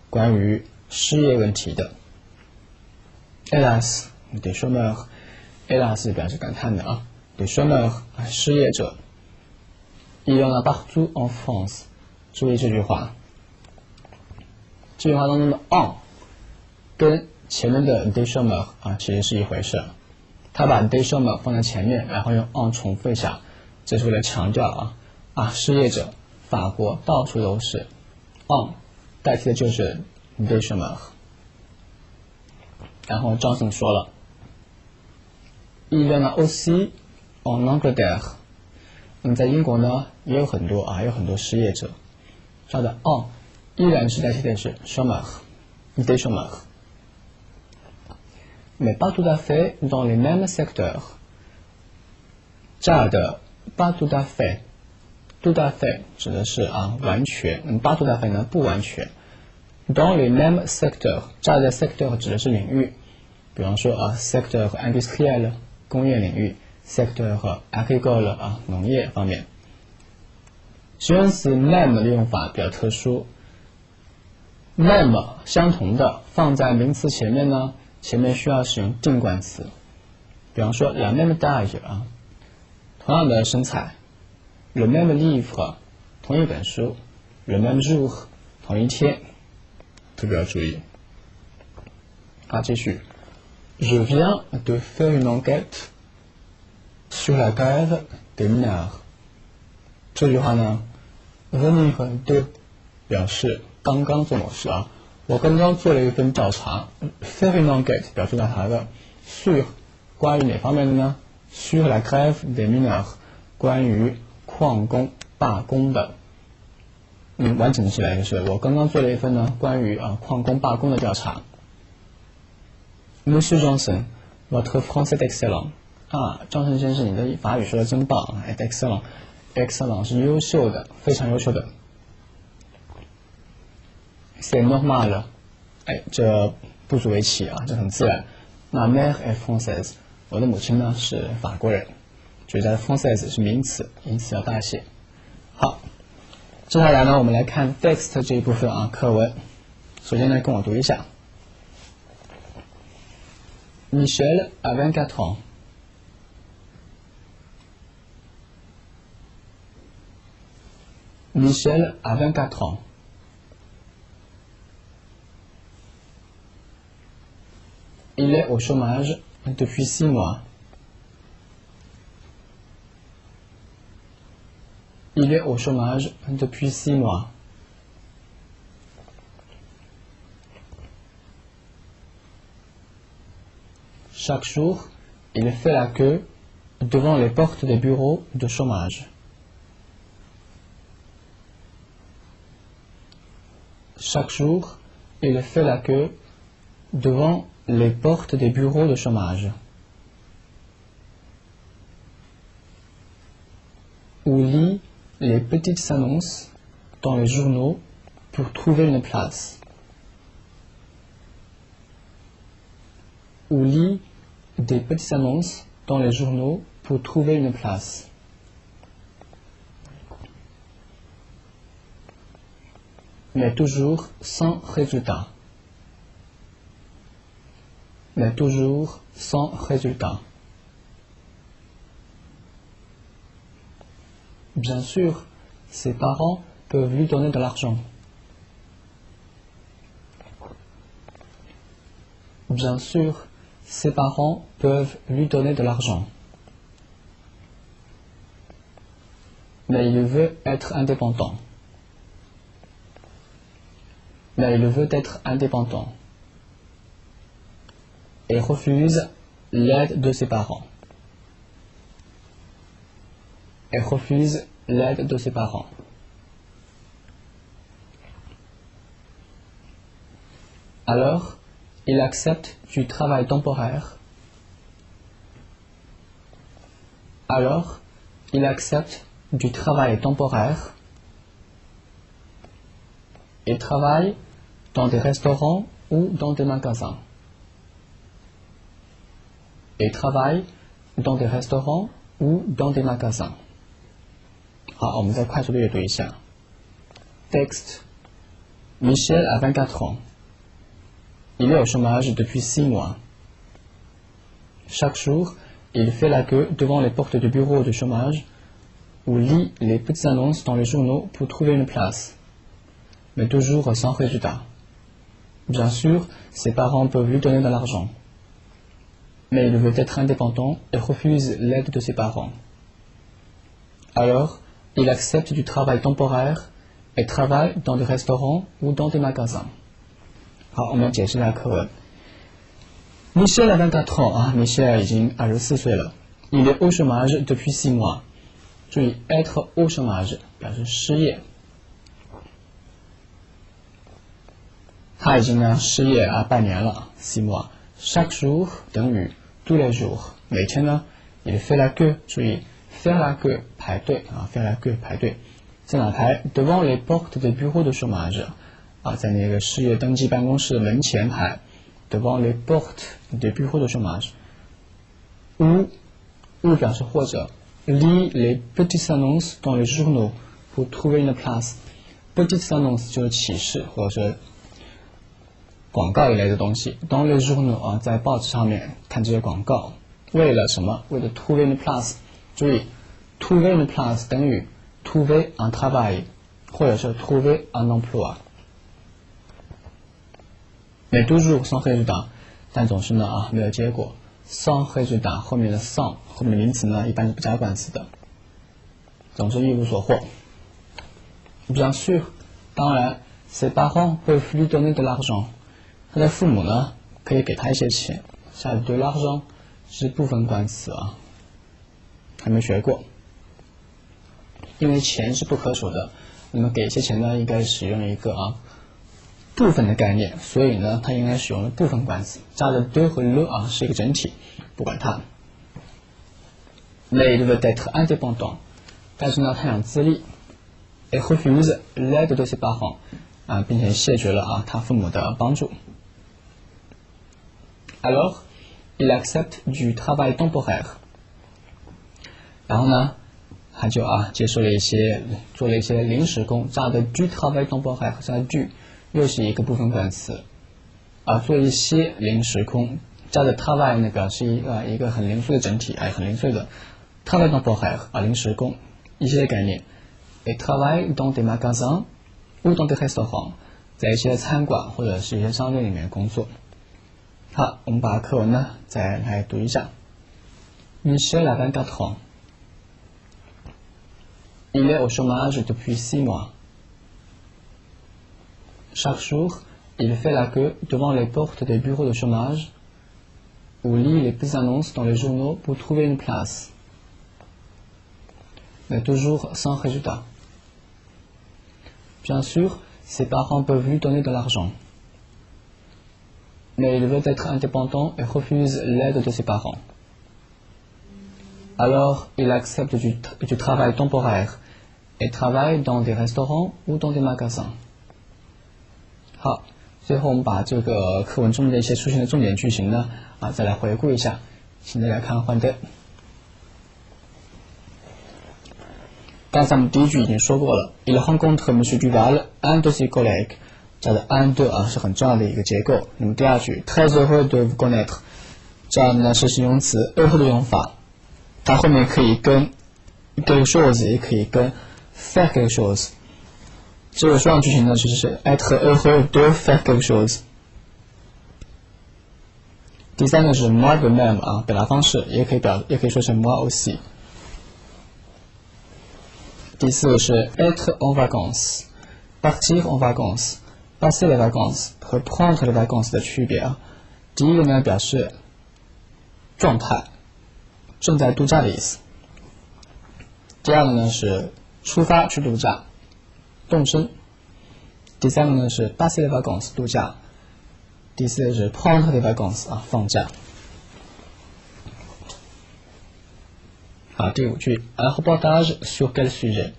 关于失业问题的。hélas des chômeurs， hélas 表示感叹的啊 des chômeurs 失业者。Il y en a partout en France。 注意这句话，这句话当中的 en 跟前面的 des chômeurs 啊其实是一回事。他把 des chômeurs 放在前面，然后用 en 重复一下，这是为了强调失业者，法国到处都是 en 代替的就是 des chômeurs。 然后 Johnson 说了 Il y en a aussi en Angleterre。在英国呢也有很多失业者。这儿的 en 依然是代替的是 chômeur des chômeurs， mais pas tout à fait dans les mêmes secteurs。 这儿的 pas tout à fait tout à fait 指的是完全，pas tout à fait 呢不完全。dans les mêmes secteurs 这儿的 sector 指的是领域，比方说secteur industriel 工业领域，secteur 和 agricole 农业方面。形容词 même 的用法比较特殊 ，même 相同的放在名词前面呢，前面需要使用定冠词，比方说 la même taille 同样的身材 ，le même livre 同一本书 ，le même jour 同一天，特别要注意。继续 ，je viens de faire une enquête。sur la grève des mineurs。这句话呢 venir de 表示刚刚做某事啊，我刚刚做了一份调查 faire une enquête 表示调查的 sur 关于哪方面的呢 sur la grève des mineurs 关于矿工罢工的。完整的起来就是我刚刚做了一份呢关于矿工罢工的调查。Monsieur Johnson, votre français est excellent. 张晨先生，你的法语说的真棒 est excellent. Excellent 是优秀的，非常优秀的。C'est normal. 这不足为奇啊，这很自然。Ma mère est française. 我的母亲呢是法国人，所以在 française 是名词，因此要大写。好。接下来呢，我们来看 text 这一部分课文。首先呢，跟我读一下。Michel a 24 ans. Michel a 24 ans. Il est au chômage depuis 6 mois. Il est au chômage depuis 6 mois. Chaque jour, il fait la queue devant les portes des bureaux de chômage. Chaque jour, il fait la queue devant les portes des bureaux de chômage. Ou lit les petites annonces dans les journaux pour trouver une place. Ou lit des petites annonces dans les journaux pour trouver une place. Mais toujours sans résultat. Mais toujours sans résultat. Bien sûr, ses parents peuvent lui donner de l'argent. Bien sûr, ses parents peuvent lui donner de l'argent. Mais il veut être indépendant. Mais il veut être indépendant. Et refuse l'aide de ses parents. Et refuse l'aide de ses parents. Alors, il accepte du travail temporaire. Alors, il accepte du travail temporaire et travaille dans des restaurants ou dans des magasins. Et travaille dans des restaurants ou dans des magasins. 好，我们再快速的阅读一下。Texte. Michel a 24 ans. Il est au chômage depuis 6 mois. Chaque jour, il fait la queue devant les portes de bureaux de chômage ou lit les petites annonces dans les journaux pour trouver une place, mais toujours sans résultat. Bien sûr, ses parents peuvent lui donner de l'argent, mais il veut être indépendant et refuse l'aide de ses parents. Alors, il accepte du travail temporaire et travaille dans des restaurants ou dans des magasins. 好，我们解释一下课文。Michel a 24 ans Michel 已经24岁了。Il est au chômage depuis 6 mois. 注意 être au chômage 表示失业。他已经失业半年了6 mois. Chaque jour 等于 tous les jours. 每天呢 il fait la queue 注意 faire la queue 排队faire la queue 排队在哪排 devant les portes des bureaux de chômage 在那个失业登记办公室的门前排 devant les portes des bureaux de chômage ou 表示或者 lit les petites annonces dans les journaux pour trouver une place. Petites annonces 就是启示或者是广告一类的东西 dans les journaux 在报纸上面看这些广告为了什么？为了 trouver une place. 注意 trouver une place 等于 trouver un travail 或者是 trouver un emploi. Mais toujours sans résultat 但总是呢没有结果 sans résultat 后面的 sans 后面的名词呢，一般是不加冠词的。总之一无所获。Bien sûr， 当然 ses parents peuvent lui donner de l'argent， 他的父母呢可以给他一些钱。下 de l'argent 是部分冠词啊，还没学过。因为钱是不可数的，那么给一些钱呢，应该使用一个部分的概念，所以呢，它应该使用了部分冠词，加的 de 和 le 是一个整体，不管它。Mais il veut être indépendant， 但是呢，他想自立。Et refuse l'aide de ses parents， 并且谢绝了他父母的帮助。Alors il accepte du travail temporaire， 然后呢，他就接受了做了一些临时工，加的 du travail temporaire 加的 du 又是一个部分冠词，做一些临时工，加的 travail 那个是一个很零碎的整体，很零碎的 travail temporaire 临时工一些概念。Et travaille dans des magasins ou dans des restaurants， 在一些餐馆或者是一些商店里面工作。好，我们把课文呢再来读一下。Michel a 24 ans. Il est au chômage depuis 6 mois. Chaque jour, il fait la queue devant les portes des bureaux de chômage ou lit les petites annonces dans les journaux pour trouver une place. Mais toujours sans résultat. Bien sûr, ses parents peuvent lui donner de l'argent. Mais il veut être indépendant et refuse l'aide de ses parents. Alors, il accepte du travail temporaire et travaille dans des restaurants ou dans des magasins. 好，最后我们把这个课文中的一些出现的重点句型呢，再来回顾一下，请大家看换对。刚才我们第一句已经说过了 ，Il rencontre Monsieur Duval, un de ses collègues， 这的 un de 是很重要的一个结构。那么第二句 très heureux de vous connaître， 这样呢是形容词 heureux 的用法，它后面可以跟 quelque chose， 也可以跟 faire quelque chose。这个双句型呢就是 être heureux de faire quelque chose。第三个是 moi de même 表达方式也可以说成 moi aussi。第四个是 être en vacances，partir en vacances，passer les vacances 和 prendre les vacances 的区别第一个呢表示状态，正在度假的意思。第二个呢是出发去度假，动身。第三个呢是 passer les vacances 度假。第四个是 prendre les vacances 放假。好，第五句 un reportage sur quel sujet，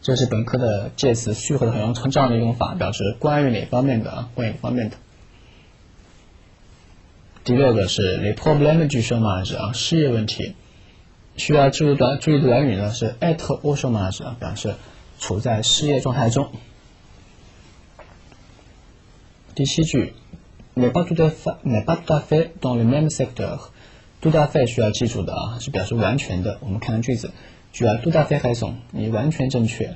这是本课的介词 sur 的很重要的用法，表示关于哪方面的关于哪方面的。第六个是 les problèmes du chômage 失业问题，需要注意的短语呢是 être au chômage 表示处在失业状态中。第七句 n'est pas tout à fait dans le même secteur。tout à fait 需要记住的是表示完全的。我们看看句子，主要 tout à fait raison， 你完全正确。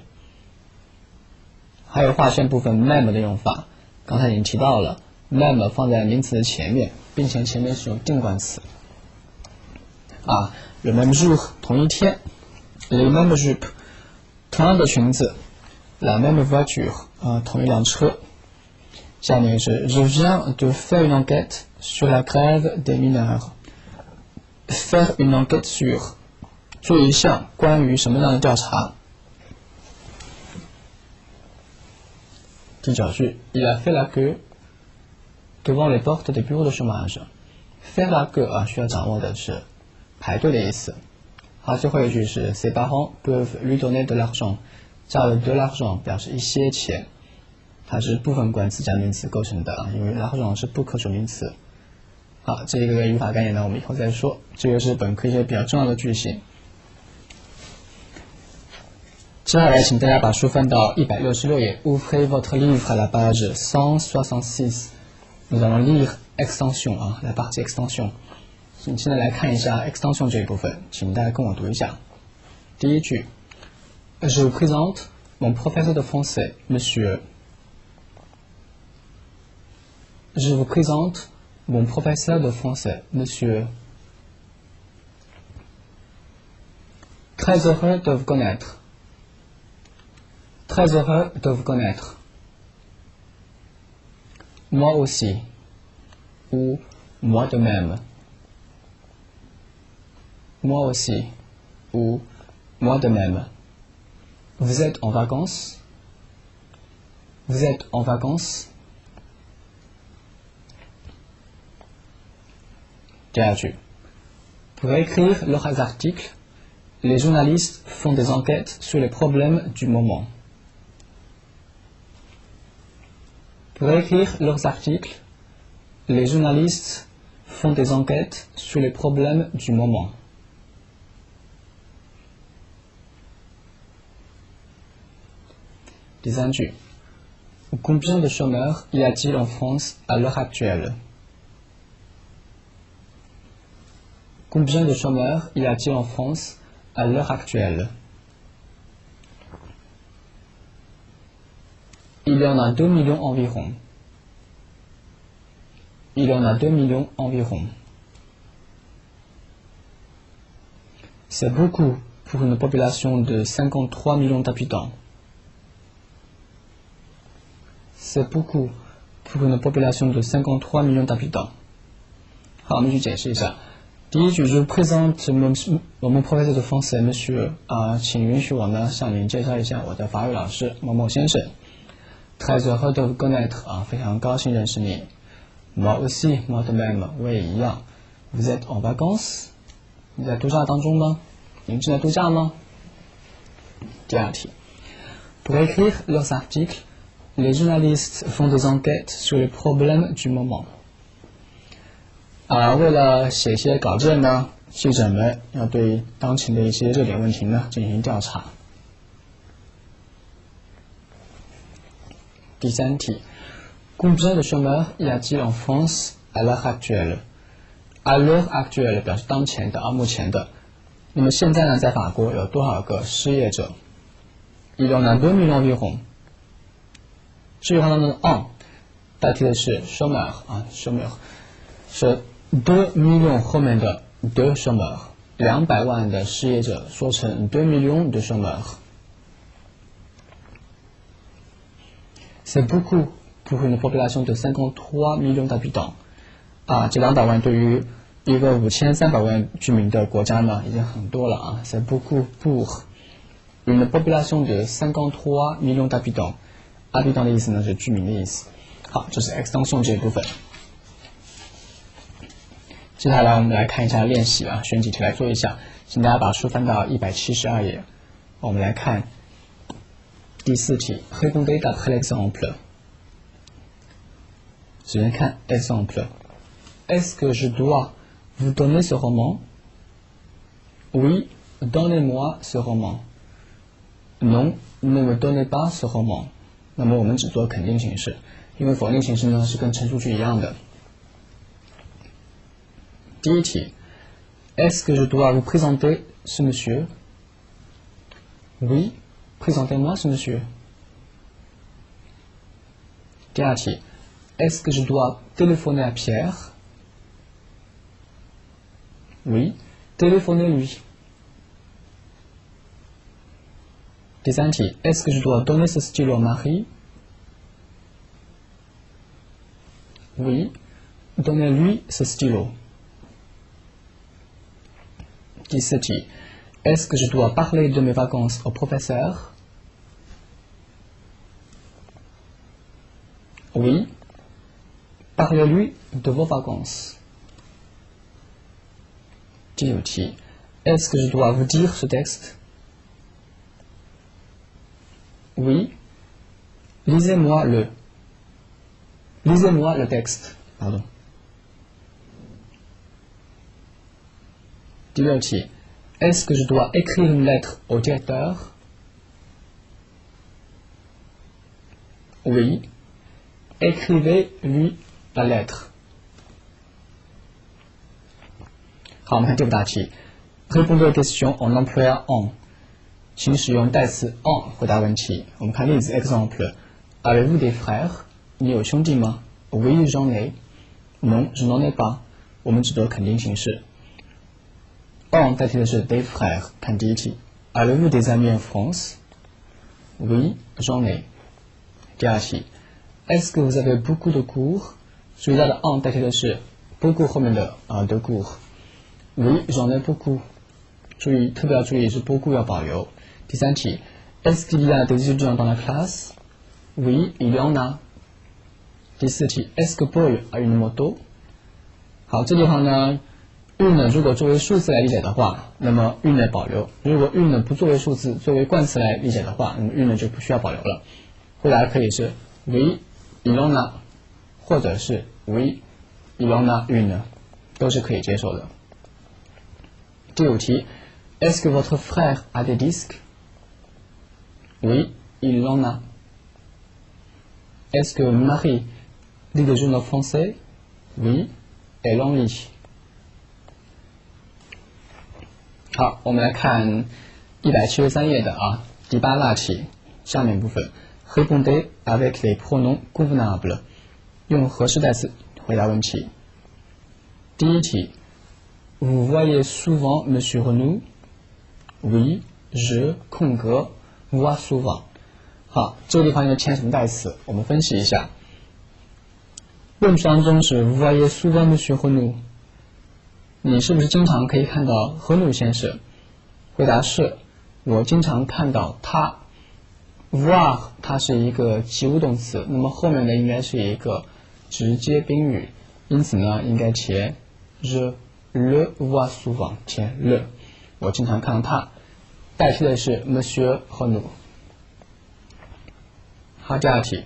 还有划线部分 même 的用法，刚才已经提到了 même 放在名词的前面，并且前面是用定冠词。le même jour 同一天 les mêmes jupes 同样的裙子 la même voiture 同一辆车。下面是 je viens de faire une enquête sur la grève des mineurs。faire une enquête sur 做一项关于什么样的调查。第九句 il a fait la queue devant les portes des bureaux de chômage。 faire la queue 需要掌握的是排队的意思。好，最后一句是 ses parents peuvent lui donner de l'argent， 加了 de l'argent 表示一些钱，它是部分冠词加名词构成的，因为 l'argent 是不可数名词。好，这个语法概念呢，我们以后再说。这个是本课一些比较重要的句型。接下来，请大家把书翻到166页 ，Ouvrez votre livre à la page 166。Nous allons lire extension la partie extension。请现在来看一下 extension 这一部分，请大家跟我读一下。第一句 ，Je vous présente mon professeur de français, monsieur。Je vous présente mon professeur de français, monsieur。Très heureux de vous connaître. Très heureux de vous connaître. Moi aussi. Ou moi de même. Moi aussi. Ou moi de même. Vous êtes en vacances? Vous êtes en vacances? 第二句 Pour écrire leurs articles, les journalistes font des enquêtes sur les problèmes du moment. Pour écrire leurs articles, les journalistes font des enquêtes sur les problèmes du moment. Combien de chômeurs y a-t-il en France à l'heure actuelle? Combien de chômeurs y a-t-il en France à l'heure actuelle? Il y en a 2 millions environ. Il y en a 2 millions environ. C'est beaucoup pour une population de 53 millions d'habitants. C'est beaucoup pour une population de 53 millions d'habitants. 好，我们去解释一下。第一句就 présente mon professeur de français monsieur 请允许我呢向您介绍一下我的法语老师某某先生。Très heureux de vous connaître 非常高兴认识你。Moi aussi, moi de même 我也一样。Vous êtes en vacances 你在度假当中吗？您正在度假吗？第二题 Pour écrire leurs articles, les journalistes font des enquêtes sur les problèmes du moment. 为了写一些稿件呢，记者们要对当前的一些热点问题呢进行调查。第三题 Combien de chômeurs y a-t-il en France à l'heure actuelle? À l'heure actuelle 表示当前的目前的。那么现在呢，在法国有多少个失业者？ Il y en a 2 millions environ。这句话当中的 en 代替的是 chômeur chômeur 是2 millions 后面的 de chômeurs 200万的失业者说成2 millions de chômeurs。C'est beaucoup pour une population de 53 millions d'habitants。这200万对于一个5300万居民的国家呢，已经很多了C'est beaucoup pour une population de 53 millions d'habitants。habitants 的意思呢是居民的意思。好，这是 extension 这一部分。接下来我们来看一下练习选几题来做一下，请大家把书翻到172页。我们来看第4题 Répondez d'après l'exemple。首先看 exemple。Est-ce que je dois vous donner ce roman? Oui, donnez-moi ce roman. Non, ne me donnez pas ce roman. 那么我们只做肯定形式，因为否定形式呢是跟陈述句一样的。第一题 Est-ce que je dois vous présenter ce monsieur? Oui, présentez-moi ce monsieur. 第二题 Est-ce que je dois téléphoner à Pierre? Oui, téléphonez-lui. 第三题 Est-ce que je dois donner ce stylo à Marie? Oui, donnez-lui ce stylo. 第四题 Est-ce que je dois parler de mes vacances au professeur? Oui, parlez-lui de vos vacances. 第五题 Est-ce que je dois vous dire ce texte? Oui, lisez-moi le texte. Pardon. 第六题 Est-ce que je dois écrire une lettre au directeur? Oui, écrivez-lui la lettre. 好，我们看第五大题 Répondez aux questions en employant en。请使用代词 en 回答问题。我们看例子 exemple Avez-vous des frères? 你有兄弟吗？ Oui, j'en ai. Non, je n'en ai pas. 我们只做肯定形式。en 代替的是 des frères。看第一题 Avez-vous des amis en France? Oui, j'en ai. 第二题 Est-ce que vous avez beaucoup de cours? 注意到的 en 代替的是 beaucoup 后面的de cours。Oui, j'en ai beaucoup。注意，特别要注意是 beaucoup 要保留。第三题 Est-ce qu'il y a des étudiants dans la classe? Oui, il y en a。第四题 Est-ce que Paul a une moto? 好，这地方呢，une 呢如果作为数字来理解的话，那么 une 呢保留；如果 une 呢不作为数字，作为冠词来理解的话，那么 une 呢就不需要保留了。回答可以是 oui, il en a， 或者是 oui, il en a une， 都是可以接受的。第五题 Est-ce que votre frère a des disques? Oui, il en a. Est-ce que Marie lit des journaux français? Oui, elle en lit。好，我们来看173页的第8大题下面部分 Répondez avec les pronoms convenables， 用合适代词回答问题。第一题 Vous voyez souvent Monsieur Renaud? Oui, je 空格 vois souvent。 好，这个地方应该填什么代词？我们分析一下。问句当中是 Vous voyez souvent Monsieur Renaud， 你是不是经常可以看到何努先生？回答是我经常看到他。voir 它是一个及物动词，那么后面呢应该是一个直接宾语，因此呢应该填 je le vois souvent， 填 le， 我经常看到他，代替的是 Monsieur Renaud。好，第二题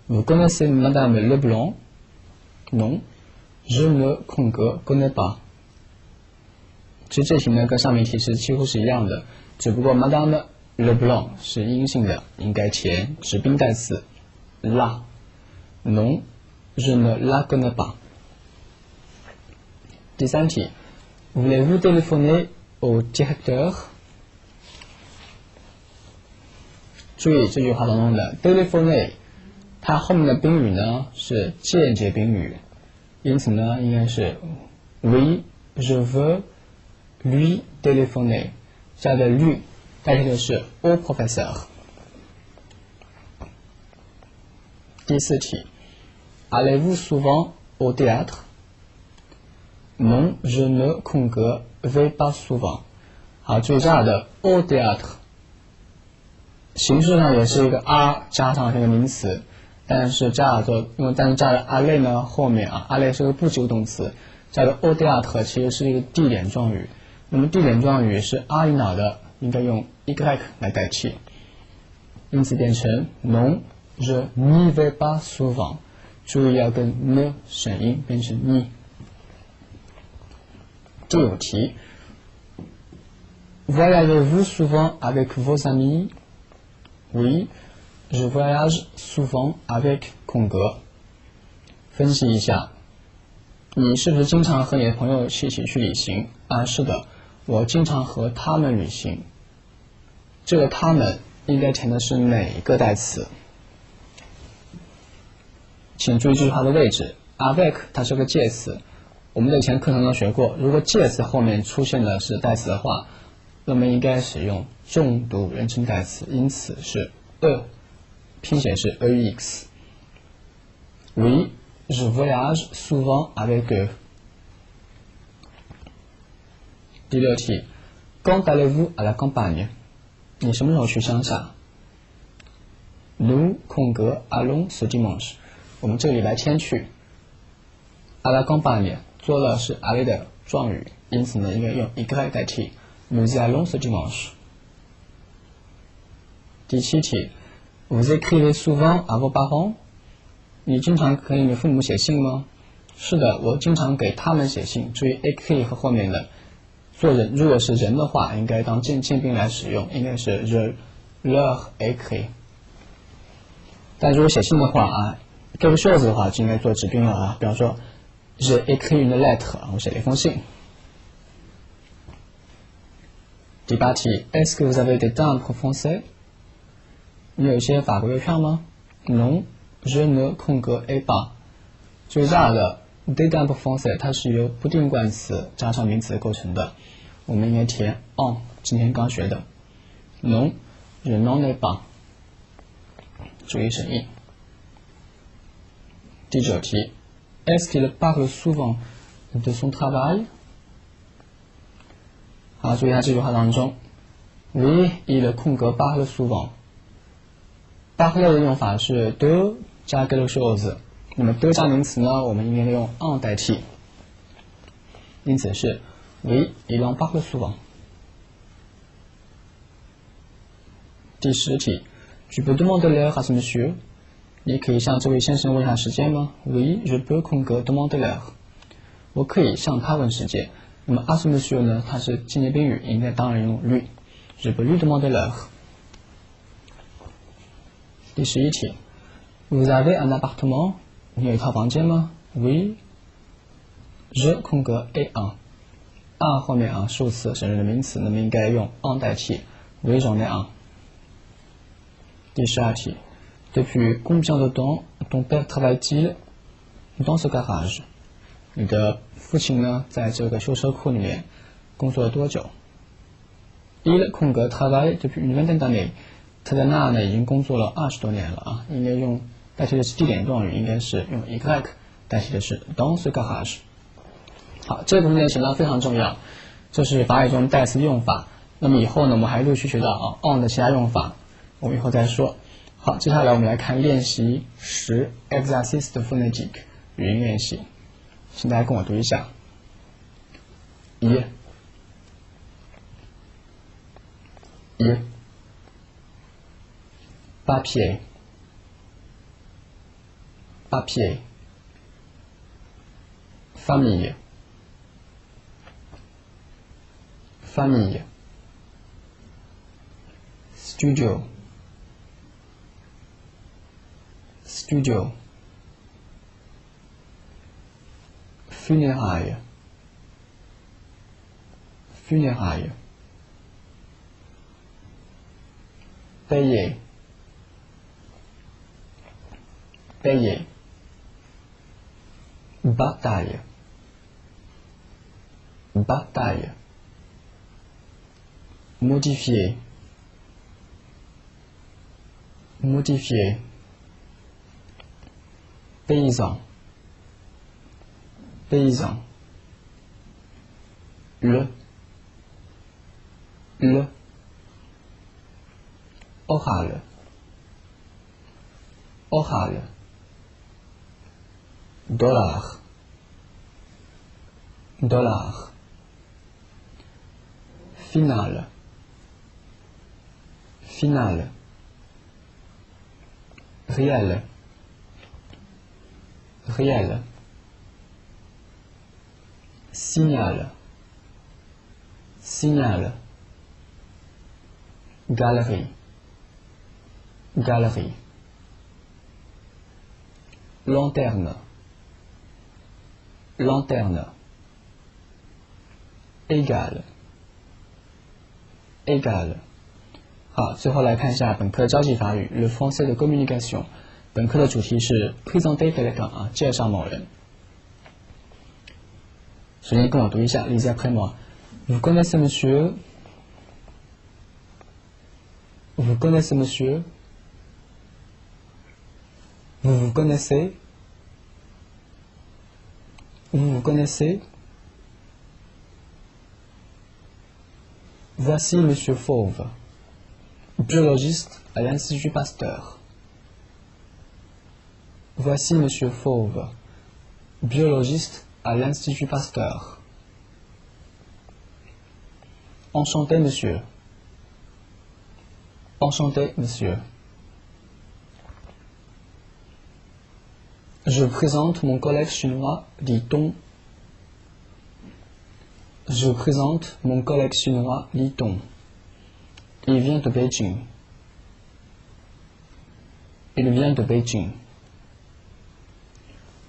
Vous connaissez Madame Leblanc? Non, je ne 空格 connais pas。其实这题呢跟上面题是几乎是一样的，只不过 Madame Leblanc 是阴性的，应该填指宾代词 la。 Non, je ne la connais pas。 第三题 Voulez-vous téléphoner au directeur？ 注意这句话当中的 téléphoner， 它后面的宾语呢是间接宾语，因此呢应该是 Oui, je veux lui téléphoner， 下的 lui 代替的是 au professeur。 第四题 Allez-vous souvent au théâtre? Non, je ne 空格 vais pas souvent。 好，注意这儿的 au théâtre， 形式上也是一个 r 加上这个名词，但是这儿的aller 呢后面aller 是个不及物动词，这儿的 au théâtre 其实是一个地点状语，那么地点状语是 r 引导的，应该用 y 来代替，因此变成 Non, je n'y vais pas souvent。 注意要跟 ne 省音，变成 ni。 第五题 Voyagez-vous souvent avec vos amis? Oui, je voyage souvent avec 空格。分析一下，你是不是经常和你的朋友一起去旅行？是的，我经常和他们旅行。这个他们应该填的是哪一个代词？请注意这句话的位置 avec 它是个介词，我们在以前课程中学过，如果介词后面出现的是代词的话，那么应该使用重读人称代词，因此是 拼写是 ex。 Oui, je voyage souvent avec eux。 第六题 Quand allez-vous à la campagne？ 你什么时候去乡下？ Nous 空格 allons ce dimanche， 我们这个礼拜天去。 à la campagne 做的是 aller 的状语，因此呢应该用 y 代替 Nous y allons ce dimanche。 第七题 Vous écrivez souvent à vos parents？ 你经常给你父母写信吗？是的，我经常给他们写信。注意 écrit 和后面的做人，如果是人的话应该当间宾来使用，应该是 je leur écris。 但如果写信的话quelque chose 的话就应该做指宾了比方说 j'ai écrit une lettre， 我写了一封信。第八题 Est-ce que vous avez des timbres français？ 你有一些法国邮票吗？ Non, je ne 空格 ai pas。 注意这儿的 des timbres français 它是由不定冠词加上名词构成的，我们应该填 en， 今天刚学的。Non, je n'en ai pas。注意声音。第9题 Est-ce qu'il parle souvent de son travail？ 好，注意一下这句话当中 Oui, il 空格 parle souvent。parle 的用法是 de 加 quelque chose， 那么 de 加名词呢，我们应该用 en 代替，因此是 Oui, il en parle souvent。第10题 Tu peux demander l'heure à ce monsieur？ 你可以向这位先生问一下时间吗？ Oui, je peux 空格 demander l'heure。 我可以向他问时间。那么 à ce monsieur 呢，它是纪念宾语，应该当然用 lui。Je peux lui demander l'heure。 第11题 Vous avez un appartement？ 你有一套房间吗？ Oui, je 空格 ai un。后面数词省略的名词，那么应该用 en 代替。Oui, j'en ai un。第12题 Depuis combien de temps ton père travaille-t-il dans ce garage？ 你的父亲呢，在这个修车库里面工作了多久？ Il 空格 travaille depuis une vingtaine d'années。 他在那呢已经工作了20多年了应该用代替的是地点状语，应该是用 y 代替的是 dans ce garage。 好，这部分练习呢非常重要，这是法语中代词用法。那么以后呢，我们还陆续学到on 的其他用法，我们以后再说。好，接下来我们来看练习10 exercice de phonétique 语音练习，请大家跟我读一下。一 papier papier famille famille studio studio funérailles funérailles payer payer bataille bataille modifier modifier paysan paysan le oral oral dollar dollar finale finale réel réel signal signal galerie galerie lanterne lanterne égal égal。 好，最后来看一下本课交际法语 Le français de communication。 本课的主题是 présenter quelqu'un 介绍某人。首先跟我读一下 lisez après moi。 Vous connaissez monsieur Vous connaissez monsieur Vous vous connaissez Vous vous connaissez Voici monsieur Fauve, biologiste à l'Institut Pasteur. Voici monsieur Fauve, biologiste à l'Institut Pasteur. Enchanté monsieur. Enchanté monsieur. Je présente mon collègue chinois, dit-on. Je présente mon collègue chinois, dit-on. Il vient de Beijing. Il vient de Beijing.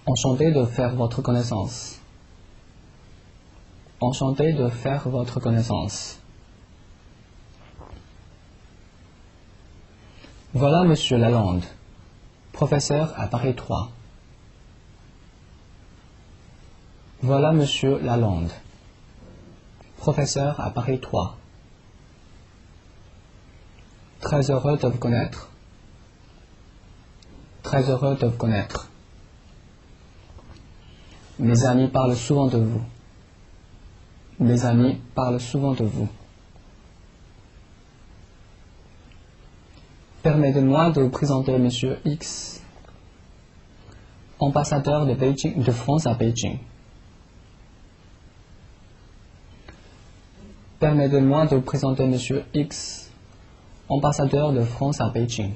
Enchanté de faire votre connaissance. Enchanté de faire votre connaissance. Voilà monsieur Lalande, professeur à Paris 3. Voilà monsieur Lalande, professeur à Paris 3. Très heureux de vous connaître. Très heureux de vous connaître. Mes amis parlent souvent de vous. Mes amis parlent souvent de vous. Permettez-moi de vous présenter Monsieur X, ambassadeur de France à Beijing. Permettez-moi de vous présenter Monsieur X, ambassadeur de France à Beijing.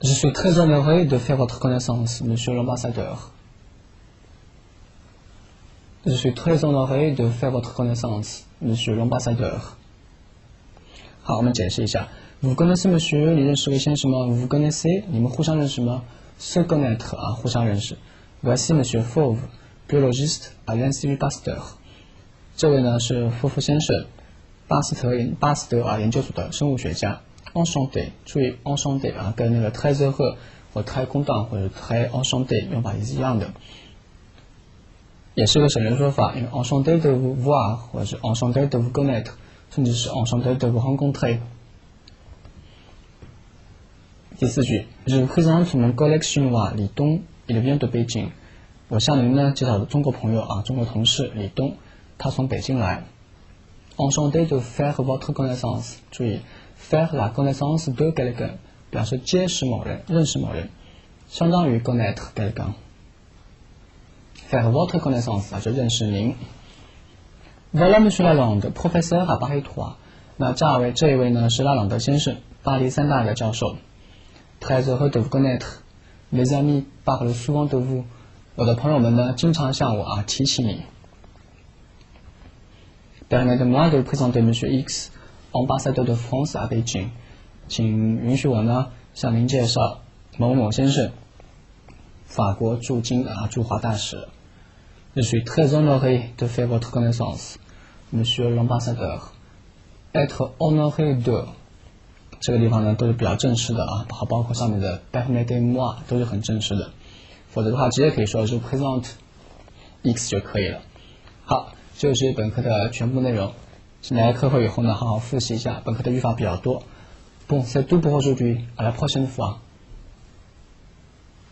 Je suis très honoré de faire votre connaissance, Monsieur l'ambassadeur. Je suis très honoré de faire votre connaissance, Monsieur l'ambassadeur. 好，我们解释一下。Vous connaissez Monsieur， 你认识位先生吗 ？Vous connaissez， 你们互相认识吗 ？Se connaître 啊，互相认识。Voici Monsieur Fauve, biologiste à l'Institut Pasteur。这位呢是福夫先生，巴斯德研究所的生物学家。Enchanté， 注意 enchanté 啊，跟那个 très heureux 或 très content 或者 très enchanté 用法也是一样的，也是个省略说法，因为 enchanté de vous voir 或者是 enchanté de vous connaître， 甚至是 enchanté de vous rencontrer。第四句 Je vous présente mon collègue chinois 李东 il vient de Beijing。 我向您呢介绍的中国朋友啊，中国同事李东，他从北京来。Enchanté de faire votre connaissance， 注意faire la connaissance de quelqu'un 表示结识某人，认识某人，相当于 connaître quelqu'un。faire votre connaissance 就认识您。Voilà Monsieur Lalande, professeur à Paris 3。那这一位呢是拉朗德先生，巴黎3大的教授。Très heureux de vous connaître. Mes amis parlent souvent de vous。我的朋友们呢经常向我提起你。Permettez-moi de vous présenter Monsieur X, ambassadeur de France à Beijing。请允许我呢向您介绍某某先生，法国驻华大使。Je suis très honoré de faire votre connaissance, Monsieur l'ambassadeur。être honoré de 这个地方呢都是比较正式的包括上面的 permettez-moi 都是很正式的，否则的话直接可以说是 présente X 就可以了。好，这就是本课的全部内容。请大家课后以后呢好好复习一下，本课的语法比较多。Bon, c'est tout pour aujourd'hui. À la prochaine fois.